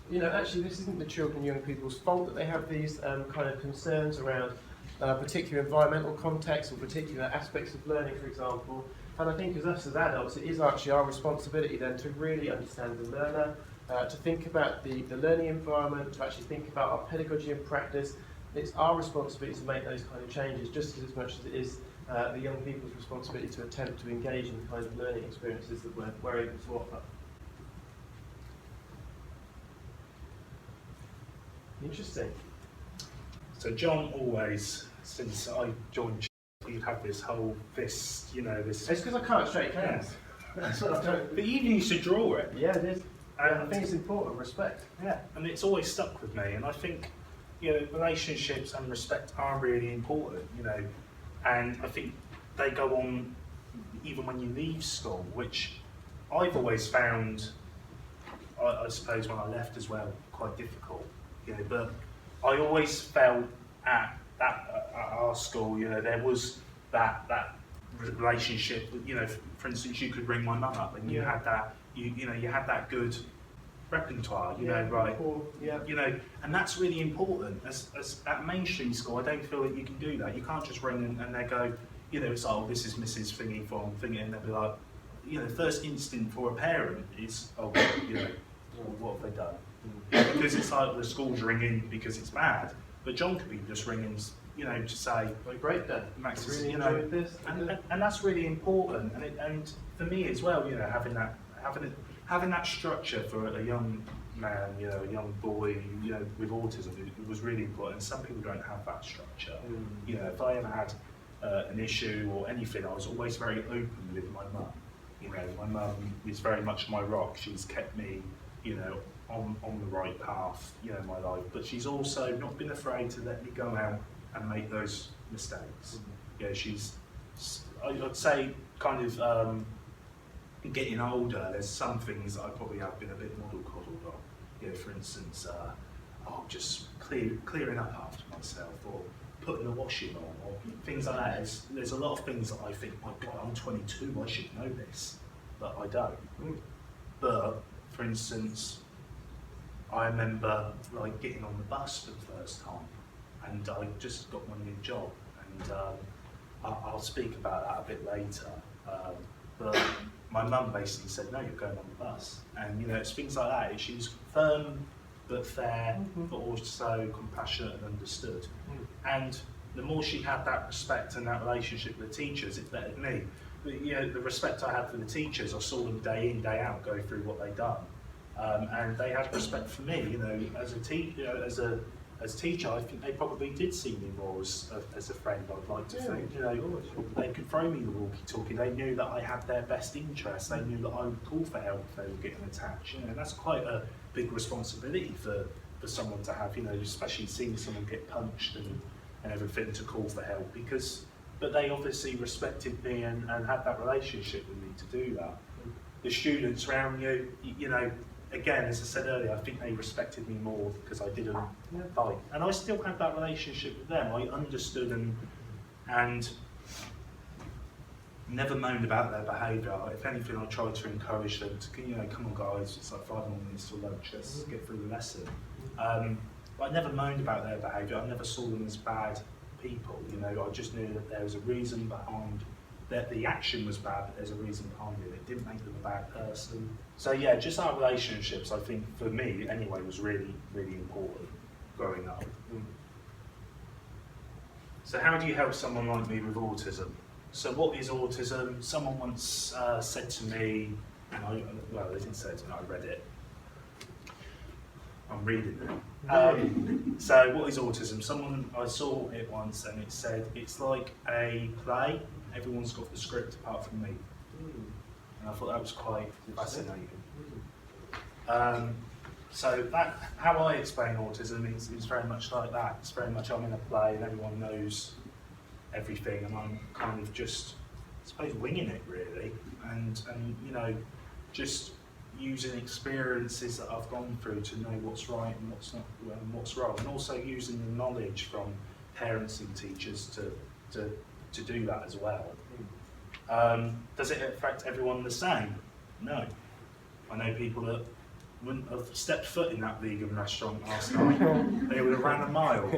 this isn't the children and young people's fault that they have these kind of concerns around particular environmental contexts or particular aspects of learning, for example. And I think as adults, it is actually our responsibility then to really understand the learner, to think about the learning environment, to actually think about our pedagogy and practice. It's our responsibility to make those kind of changes just as much as it is the young people's responsibility to attempt to engage in the kind of learning experiences that we're able to offer. Interesting. So John always, since I joined, you'd have this whole fist, this. It's because I can't shake hands. Yeah. That's what I don't. But you used to draw it. Yeah, it is. And I think it's important, respect. Yeah, and it's always stuck with me. And I think, relationships and respect are really important, and I think they go on even when you leave school, which I've always found, I suppose when I left as well, quite difficult. But I always felt at our school, there was that relationship. For instance, you could ring my mum up, and you had that, you had that good repertoire, right? And that's really important. As at mainstream school, I don't feel that you can do that. You can't just ring and they go, it's like, oh, this is Mrs. Thingy from Thingy, and they'll be like, the first instinct for a parent is, oh, what have they done? Because it's like the school's ringing because it's bad, but John could be just ringing, to say, great then, Max, really enjoyed this, and that's really important. And for me as well, having that structure for a young man, a young boy, with autism, it was really important. Some people don't have that structure. If I ever had an issue or anything, I was always very open with my mum. My mum is very much my rock. She's kept me, on the right path, in my life. But she's also not been afraid to let me go out and make those mistakes. She's, I'd say, kind of getting older. There's some things that I probably have been a bit mollycoddled on. For instance, just clearing up after myself, or putting the washing on, or things like that. There's a lot of things that I think, my God, I'm 22, I should know this, but I don't. But for instance, I remember getting on the bus for the first time, and I just got my new job, and I'll speak about that a bit later. But my mum basically said, no, you're going on the bus. And it's things like that. She's firm but fair, but also compassionate and understood. And the more she had that respect and that relationship with the teachers, it bettered me. The respect I had for the teachers, I saw them day in, day out go through what they'd done. And they had respect for me, as a teacher, as teacher, I think they probably did see me more as a friend. I'd like to think, they could throw me the walkie-talkie. They knew that I had their best interests. They knew that I would call for help if they were getting attached. And that's quite a big responsibility for someone to have. Especially seeing someone get punched and everything, to call for help. But they obviously respected me and had that relationship with me to do that. The students around you, again, as I said earlier, I think they respected me more because I didn't fight. And I still had that relationship with them. I understood and never moaned about their behaviour. If anything, I tried to encourage them to, come on guys, it's like 5 more minutes till lunch, let's get through the lesson. But I never moaned about their behaviour. I never saw them as bad people. I just knew that there was a reason behind that. The action was bad, but there's a reason behind it. It didn't make them a bad person. So yeah, just our relationships, I think, for me anyway, was really, really important growing up. So how do you help someone like me with autism? So what is autism? Someone once said to me, and well, they didn't say it to me, I read it. I'm reading it. So what is autism? I saw it once and it said, it's like a play, everyone's got the script apart from me. And I thought that was quite fascinating. So how I explain autism is very much like that. It's very much I'm in a play and everyone knows everything and I'm kind of just, I suppose, winging it really. And you know, just using experiences that I've gone through to know what's right and what's not and what's wrong, and also using the knowledge from parents and teachers to do that as well. Does it affect everyone the same? No. I know people that wouldn't have stepped foot in that vegan restaurant last night. They would have ran a mile.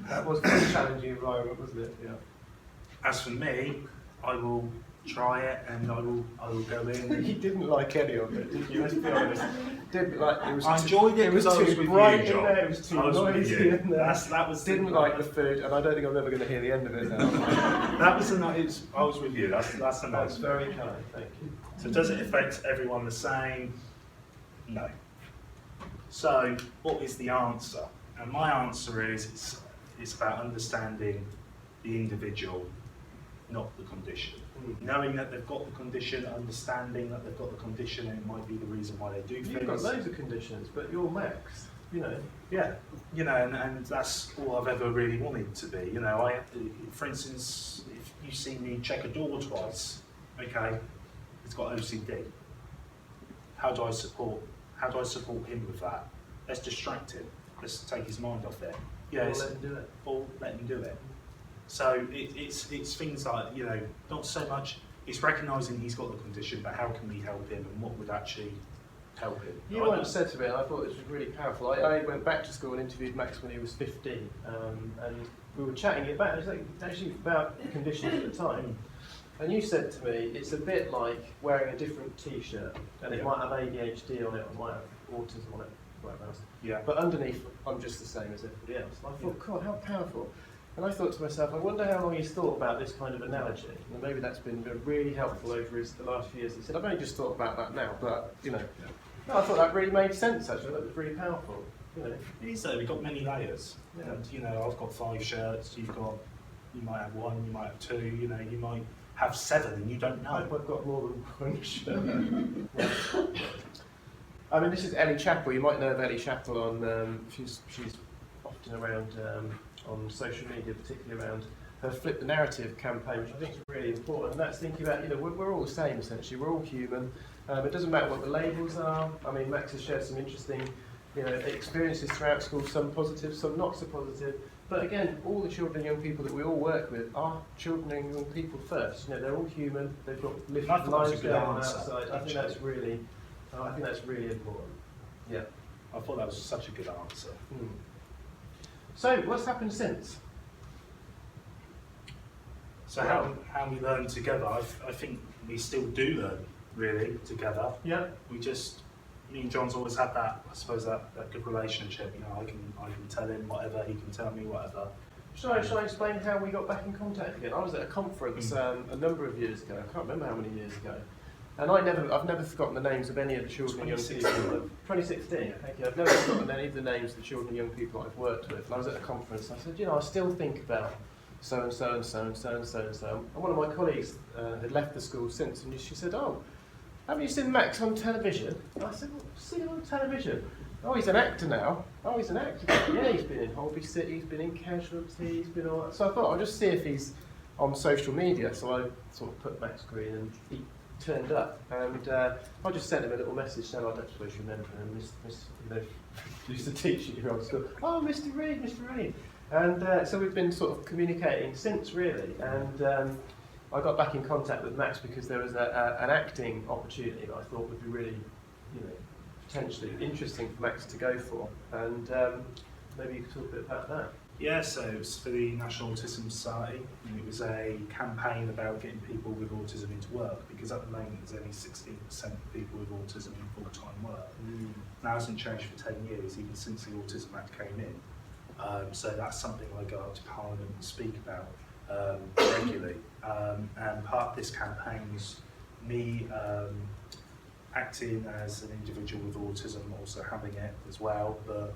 That was quite a challenging environment, wasn't it? Yeah. As for me, I will try it and I will go in. You didn't like any of it, did you? Let's be honest. Didn't like it. Was I enjoyed it. It was too bright in there. It was too noisy in there. Didn't like the food, and I don't think I'm ever going to hear the end of it now. That was a nice. I was with you. That's a nice. That's very kind. Thank you. So does it affect everyone the same? No. So what is the answer? And my answer is it's about understanding the individual, not the condition. Knowing that they've got the condition, understanding that they've got the condition, and it might be the reason why they do things. You've got loads of conditions, but you're Max, you know. Yeah, you know, and that's all I've ever really wanted to be. You know, for instance, if you see me check a door twice, okay, it's got OCD. How do I support him with that? Let's distract him. Let's take his mind off it. Yeah, let him do it. Or let him do it. So it's things like, you know, not so much, it's recognising he's got the condition, but how can we help him and what would actually help him? You once said to me, and I thought it was really powerful, I went back to school and interviewed Max when he was 15, and we were chatting about, it was actually about conditions at the time, and you said to me, it's a bit like wearing a different t-shirt, and it might have ADHD on it, or might have autism on it, whatever else. Yeah. But underneath, I'm just the same as everybody else. And I thought, God, how powerful. And I thought to myself, I wonder how long he's thought about this kind of analogy. And maybe that's been really helpful over the last few years. He said, I've only just thought about that now, but, you know, no, I thought that really made sense, actually. That was really powerful. You know. It is though, we've got many layers. Yeah. And, you know, I've got 5 shirts, you might have 1, you might have 2, you know, you might have 7 and you don't know. I hope I've got more than 1 shirt. I mean, this is Ellie Chappell. You might know of Ellie Chappell on, she's often around on social media, particularly around her Flip the Narrative campaign, which I think is really important. And that's thinking about, you know, we're all the same essentially, we're all human. It doesn't matter what the labels are. I mean, Max has shared some interesting, you know, experiences throughout school, some positive, some not so positive. But again, all the children and young people that we all work with are children and young people first. You know, they're all human, they've got lived lives down outside. I think that's really important. Yeah. I thought that was such a good answer. So, what's happened since? So how we learn together, I think we still do learn, really, together. Yeah. Me and John's always had that, I suppose, that good relationship. You know, I can tell him whatever, he can tell me whatever. Shall I explain how we got back in contact again? I was at a conference a number of years ago, I can't remember how many years ago. And I've never forgotten the names of any of the children and young people. 2016, thank you. I've never forgotten any of the names of the children and young people I've worked with. And I was at a conference and I said, you know, I still think about so and so and so and so and so and so. And one of my colleagues had left the school since, and she said, oh, haven't you seen Max on television? And I said, well, see him on television? Oh, he's an actor now. Oh, he's an actor. Yeah, he's been in Holby City, he's been in Casualty, he's been all that. So I thought I'll just see if he's on social media. So I sort of put Max Green and he turned up, and I just sent him a little message saying, I don't suppose you remember him, you know, used to teach at your old school. Oh, Mr. Reed. And so we've been sort of communicating since, really. And I got back in contact with Max because there was an acting opportunity that I thought would be really, you know, potentially interesting for Max to go for. And maybe you could talk a bit about that. Yeah, so it was for the National Autism Society, and it was a campaign about getting people with autism into work, because at the moment there's only 16% of people with autism in full-time work. That hasn't changed for 10 years, even since the Autism Act came in. So that's something I go up to Parliament and speak about. regularly. And part of this campaign was me acting as an individual with autism, also having it as well, but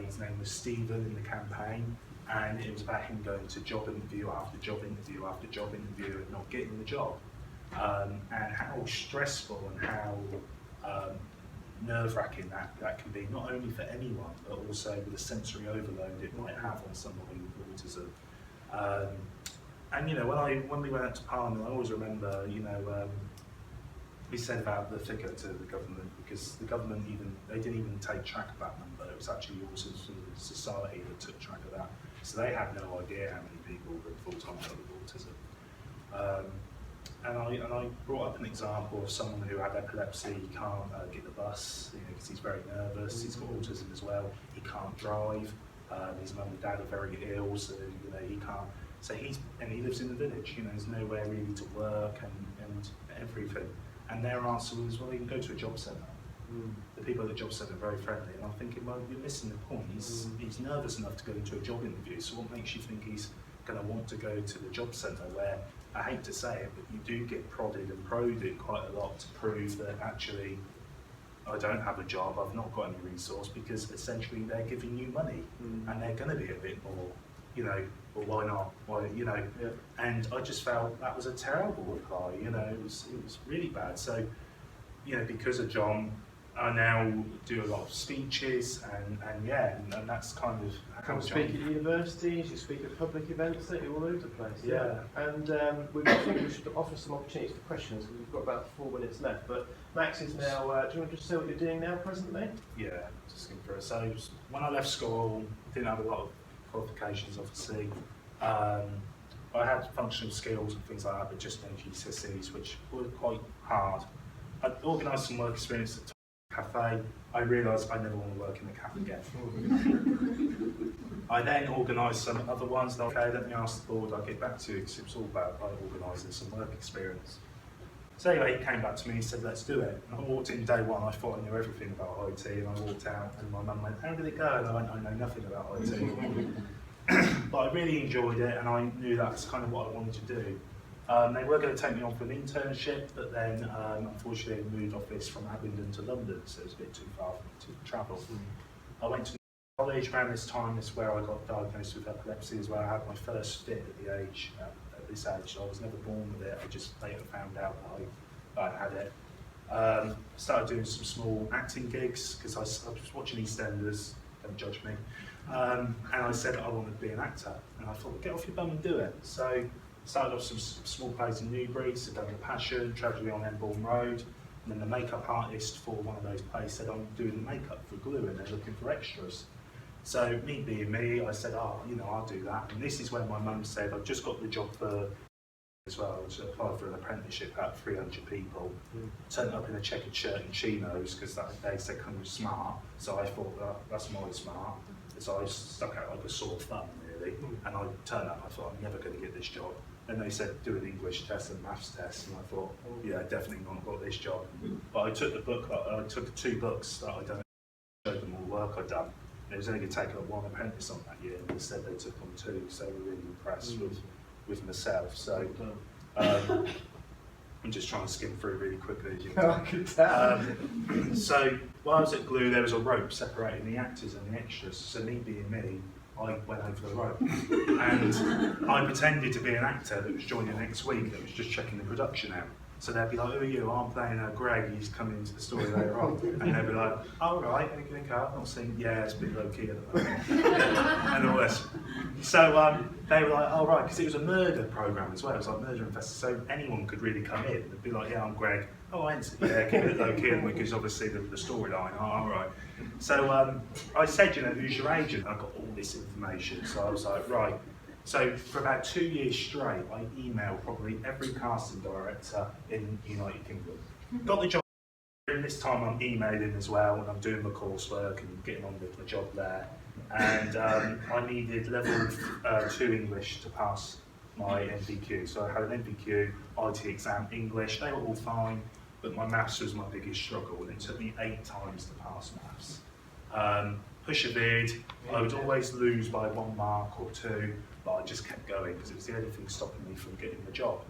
his name was Stephen in the campaign, and it was about him going to job interview after job interview after job interview and not getting the job, and how stressful and how nerve-wracking that can be, not only for anyone, but also with the sensory overload it might have on somebody with autism. And you know, when we went out to Parliament, I always remember, you know, we said about the figure to the government, because the government they didn't even take track of that number. It was actually Autism Society that took track of that. So they had no idea how many people were full-time with autism. And I brought up an example of someone who had epilepsy. He can't get the bus, you know, because he's very nervous. He's got autism as well. He can't drive. His mum and dad are very ill, so you know he can't. So he lives in the village. You know, there's nowhere really to work and everything. And their answer was, well, you can go to a job centre. The people at the job centre are very friendly, and I'm thinking, well, you're missing the point. He's nervous enough to go into a job interview, so what makes you think he's going to want to go to the job centre where, I hate to say it, but you do get prodded and probed quite a lot to prove that actually I don't have a job, I've not got any resource, because essentially they're giving you money and they're going to be a bit more, you know, well, why not? Why, you know? Yeah. And I just felt that was a terrible reply. You know, it was really bad. So, you know, because of John, I now do a lot of speeches, and that's kind of how Come speak at universities, you speak at public events, don't you, all over the place? Yeah. And I think we should offer some opportunities for questions, because we've got about 4 minutes left. But Max is now, do you want to just say what you're doing now presently? Yeah, just going through it. So when I left school, I didn't have a lot of qualifications, obviously. I had functional skills and things like that, but just no GCSEs, which were quite hard. I organised some work experience at a cafe. I realised I never want to work in a cafe again. I then organised some other ones. Okay, let me ask the board, I'll get back to you, because it was all about organising some work experience. So anyway, he came back to me and said, let's do it. And I walked in day one, I thought I knew everything about IT, and I walked out and my mum went, how did it go? And I went, I know nothing about IT. But I really enjoyed it, and I knew that's kind of what I wanted to do. They were going to take me on for an internship, but then unfortunately they moved office from Abingdon to London, so it was a bit too far for me to travel. I went to college around this time. This is where I got diagnosed with epilepsy as well. I had my first fit at this age. I was never born with it. I just later found out that I had it. Started doing some small acting gigs because I was watching EastEnders. Don't judge me. And I said I wanted to be an actor, and I thought, well, get off your bum and do it. So started off some small plays in Newbury, so done The Passion, Tragedy on Embourne Road, and then the makeup artist for one of those plays said, I'm doing the makeup for Glue and they're looking for extras. So me being me, I said, oh, you know, I'll do that. And this is when my mum said, I've just got the job for as well, which I applied for an apprenticeship, about 300 people. Turned up in a checkered shirt and chinos because they said kind of smart. So I thought, that's my smart. So I stuck out like a sore thumb, really. And I turned up, I thought, I'm never going to get this job. Then they said, do an English test and maths test. And I thought, yeah, definitely not got this job. But I took I took 2 books that I'd done, showed them all the work I'd done. They was only going to take up 1 apprentice on that year, and instead they took on 2, so they were really impressed with myself. So I'm just trying to skim through really quickly, as you can I could tell. So while I was at Glue, there was a rope separating the actors and the extras. So me being me, I went over the rope, and I pretended to be an actor that was joining next week, that was just checking the production out. So they'd be like, who are you? I'm playing Greg, he's coming into the story later on. And they'd be like, oh, right, anything up? I'm saying, yeah, it's a bit low key at the moment. And all this. So they were like, oh, right, because it was a murder programme as well. It was like murder investigation, so anyone could really come in. They'd be like, yeah, I'm Greg. Oh, I ain't, yeah, keep it low key, because obviously the storyline, oh, all right. So I said, you know, who's your agent? I got all this information. So I was like, right. So for about 2 years straight, I emailed probably every casting director in the United Kingdom. Got the job, and this time I'm emailing as well, and I'm doing my coursework and getting on with my job there. And I needed level 2 English to pass my NVQ. So I had an NVQ, IT exam, English, they were all fine, but my maths was my biggest struggle, and it took me 8 times to pass maths. Persevered. I would always lose by 1 mark or 2, but I just kept going because it was the only thing stopping me from getting the job.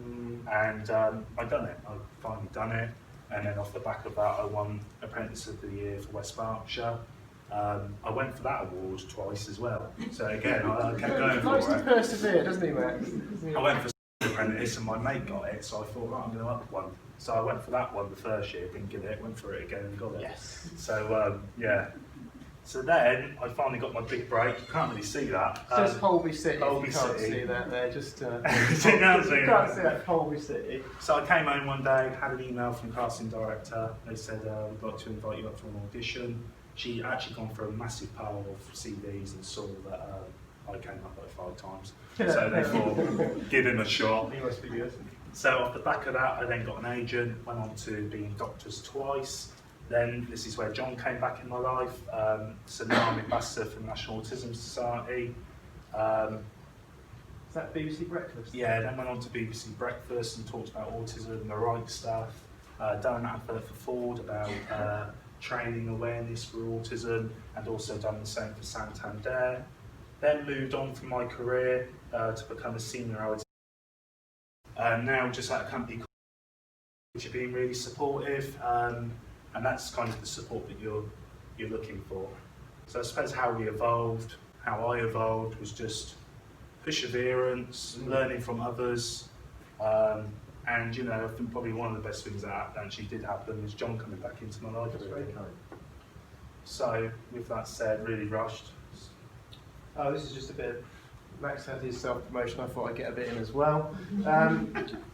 And I'd done it. I'd finally done it, and then off the back of that, I won Apprentice of the Year for West Berkshire. I went for that award twice as well. So again, I kept going for it. Persevere, doesn't he, Max? I went for Apprentice and my mate got it, so I thought, right, I'm going to up one. So I went for that one the first year, didn't get it, went for it again and got it. Yes. So yeah. So then I finally got my big break. You can't really see that. Just Holby City. Holby you can't City. See that there. Just You can't see that Holby City. So I came home one day, had an email from the casting director. They said, we'd like to invite you up for an audition. She'd actually gone for a massive pile of CVs and saw that I came up like 5 times. So they thought, give him a shot. He must be good. So off the back of that, I then got an agent, went on to being doctors twice. Then this is where John came back in my life. So now I'm ambassador for the National Autism Society. Is that BBC Breakfast? Yeah, then went on to BBC Breakfast and talked about autism, the right stuff. Done an advert for Ford about training awareness for autism, and also done the same for Santander. Then moved on from my career to become a senior autism. Now just at a company which are being really supportive, and that's kind of the support that you're looking for. So I suppose how we evolved, how I evolved was just perseverance, learning from others, and you know, I think probably one of the best things that actually did happen is John coming back into my life. That's very kind. So with that said, really rushed. Oh, this is just a bit of, Max had his self-promotion, I thought I'd get a bit in as well.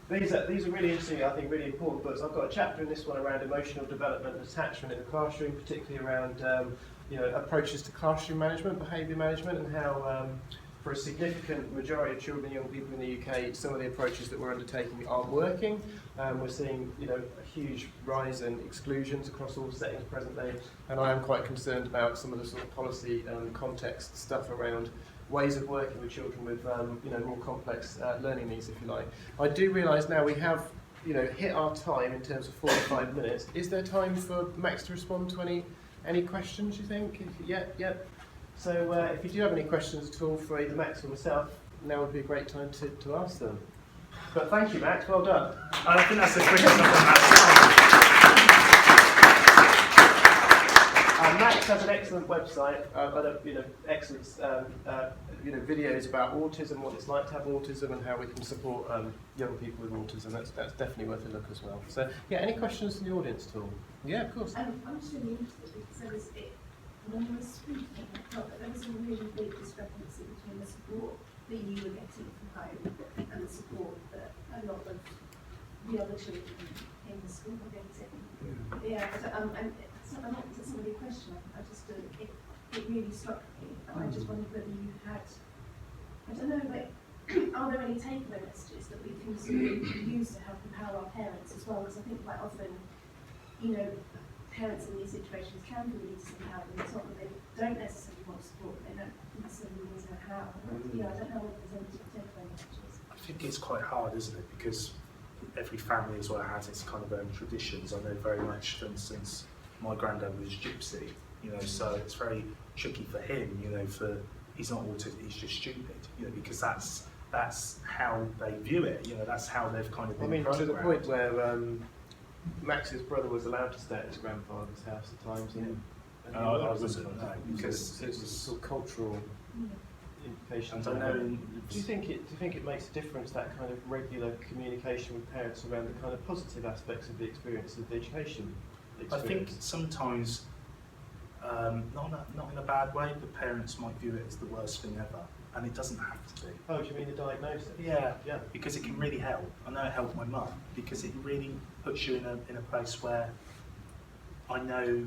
These are really interesting, I think really important books. I've got a chapter in this one around emotional development and attachment in the classroom, particularly around approaches to classroom management, behaviour management, and how for a significant majority of children and young people in the UK, some of the approaches that we're undertaking aren't working. We're seeing a huge rise in exclusions across all settings presently, and I am quite concerned about some of the sort of policy context stuff around ways of working with children with more complex learning needs, if you like. I do realise now we have hit our time in terms of 45 minutes. Is there time for Max to respond to any questions, you think? Yeah. So if you do have any questions at all for either Max or myself, now would be a great time to ask them. But thank you, Max, well done. I think that's the quickest I've done that. Max has an excellent website, excellent videos about autism, what it's like to have autism, and how we can support young people with autism. That's definitely worth a look as well. So yeah, any questions from the audience at all? Yeah, of course. I'm just really interested because when you were speaking, I felt that there was a really big discrepancy between the support that you were getting from home and the support that a lot of the other children in the school were getting. Yeah, so, I'm not to somebody a question, it really struck me, and I just wondered whether you had, I don't know, are there any takeaway messages that we can sort of use to help empower our parents as well? Because I think quite often, parents in these situations can be really disempowering. It's not that they don't necessarily want support, but they don't necessarily always know how. I don't know whether there's any takeaway messages. I think it's quite hard, isn't it? Because every family as well has its kind of own traditions. I know very much, for instance, my granddad was gypsy, so it's very tricky for him, he's not autistic, he's just stupid, because that's how they view it, that's how they've kind of been programmed. To the point where Max's brother was allowed to stay at his grandfather's house at times, and I wasn't, no, because it was sort of cultural implications. I know. Do you think it makes a difference, that kind of regular communication with parents around the kind of positive aspects of the experience of the education? I think sometimes, not in a bad way, but parents might view it as the worst thing ever, and it doesn't have to be. Oh, do you mean the diagnosis? Yeah, because it can really help. I know it helped my mum, because it really puts you in a place where I know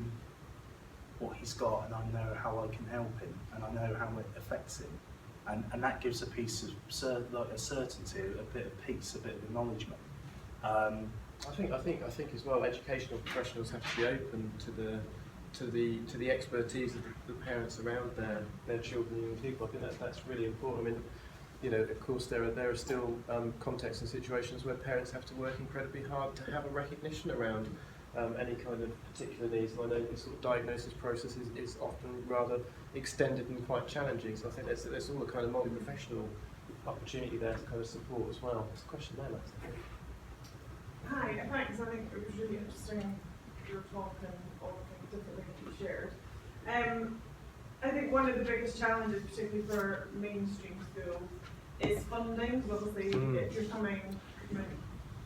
what he's got, and I know how I can help him, and I know how it affects him, and that gives a piece of a certainty, a bit of peace, a bit of acknowledgement. I think as well, educational professionals have to be open to the expertise of the parents around their children and young people. I think that's really important. I mean, of course there are still contexts and situations where parents have to work incredibly hard to have a recognition around any kind of particular needs. And I know the sort of diagnosis process is often rather extended and quite challenging. So I think there's all a kind of multi-professional opportunity there to kind of support as well. There's a question there, Max, I think. Hi, thanks. I think it was really interesting, your talk and all the different things you shared. I think one of the biggest challenges, particularly for mainstream schools, is funding. Because obviously, if you're coming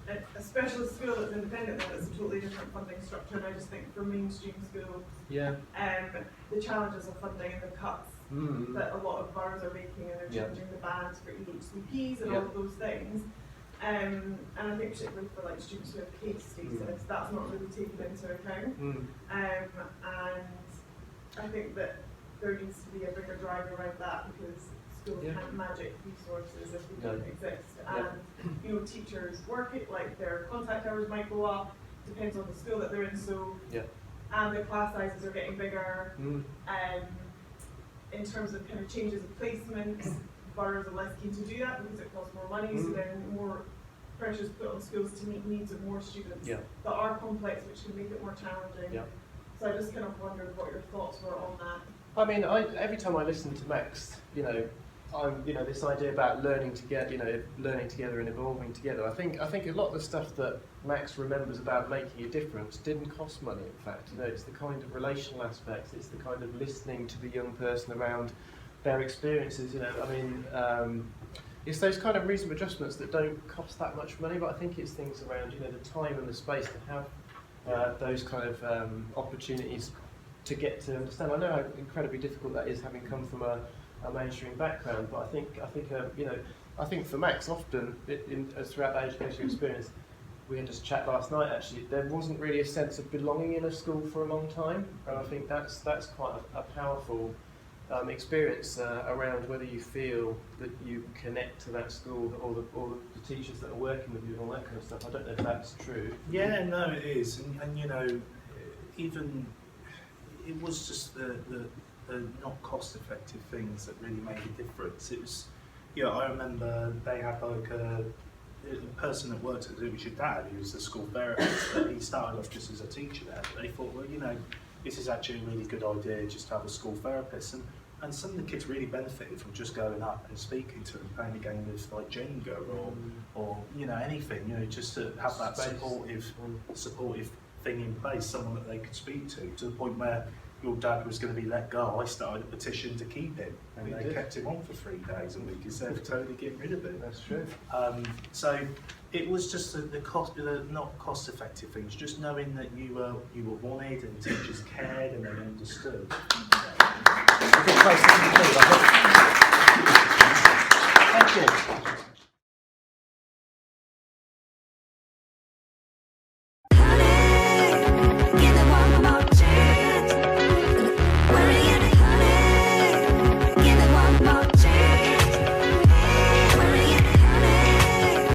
a specialist school that's independent, then it's a totally different funding structure. And I just think for mainstream schools, the challenges of funding and the cuts that a lot of boroughs are making, and they're changing the bands for EHCPs and all of those things. And I think particularly for like students who have case status, that's not really taken into account. And I think that there needs to be a bigger drive around that, because schools can't magic resources if they don't exist. And you know, teachers work it, like their contact hours might go up, depends on the school that they're in. So and the class sizes are getting bigger. In terms of kind of changes of placements, boroughs are less keen to do that because it costs more money. So then more pressure is put on schools to meet needs of more students that are complex, which can make it more challenging. So I just kind of wondered what your thoughts were on that. I mean, every time I listen to Max, this idea about learning together, learning together and evolving together. I think a lot of the stuff that Max remembers about making a difference didn't cost money. In fact, it's the kind of relational aspects, it's the kind of listening to the young person around their experiences. It's those kind of reasonable adjustments that don't cost that much money. But I think it's things around the time and the space to have those kind of opportunities to get to understand. I know how incredibly difficult that is, having come from a mainstream background. But I think for Max, often throughout that education experience, we had this chat last night. Actually, there wasn't really a sense of belonging in a school for a long time, and I think that's quite a powerful experience around whether you feel that you connect to that school, or the teachers that are working with you and all that kind of stuff. I don't know if that's true. Yeah, no, it is, and even it was just the not cost-effective things that really made a difference. It was, I remember they had like a person that worked at it was your dad, who was the school therapist, but he started off just as a teacher there. But they thought, well, this is actually a really good idea just to have a school therapist, and some of the kids really benefited from just going up and speaking to them, playing a game of like Jenga or anything, just to have that supportive thing in place, someone that they could speak to the point where your dad was going to be let go. I started a petition to keep him, and they kept him on for 3 days a week instead of totally getting rid of him. That's true. So it was just the not cost-effective things, just knowing that you were wanted and teachers cared and they understood. Thank you.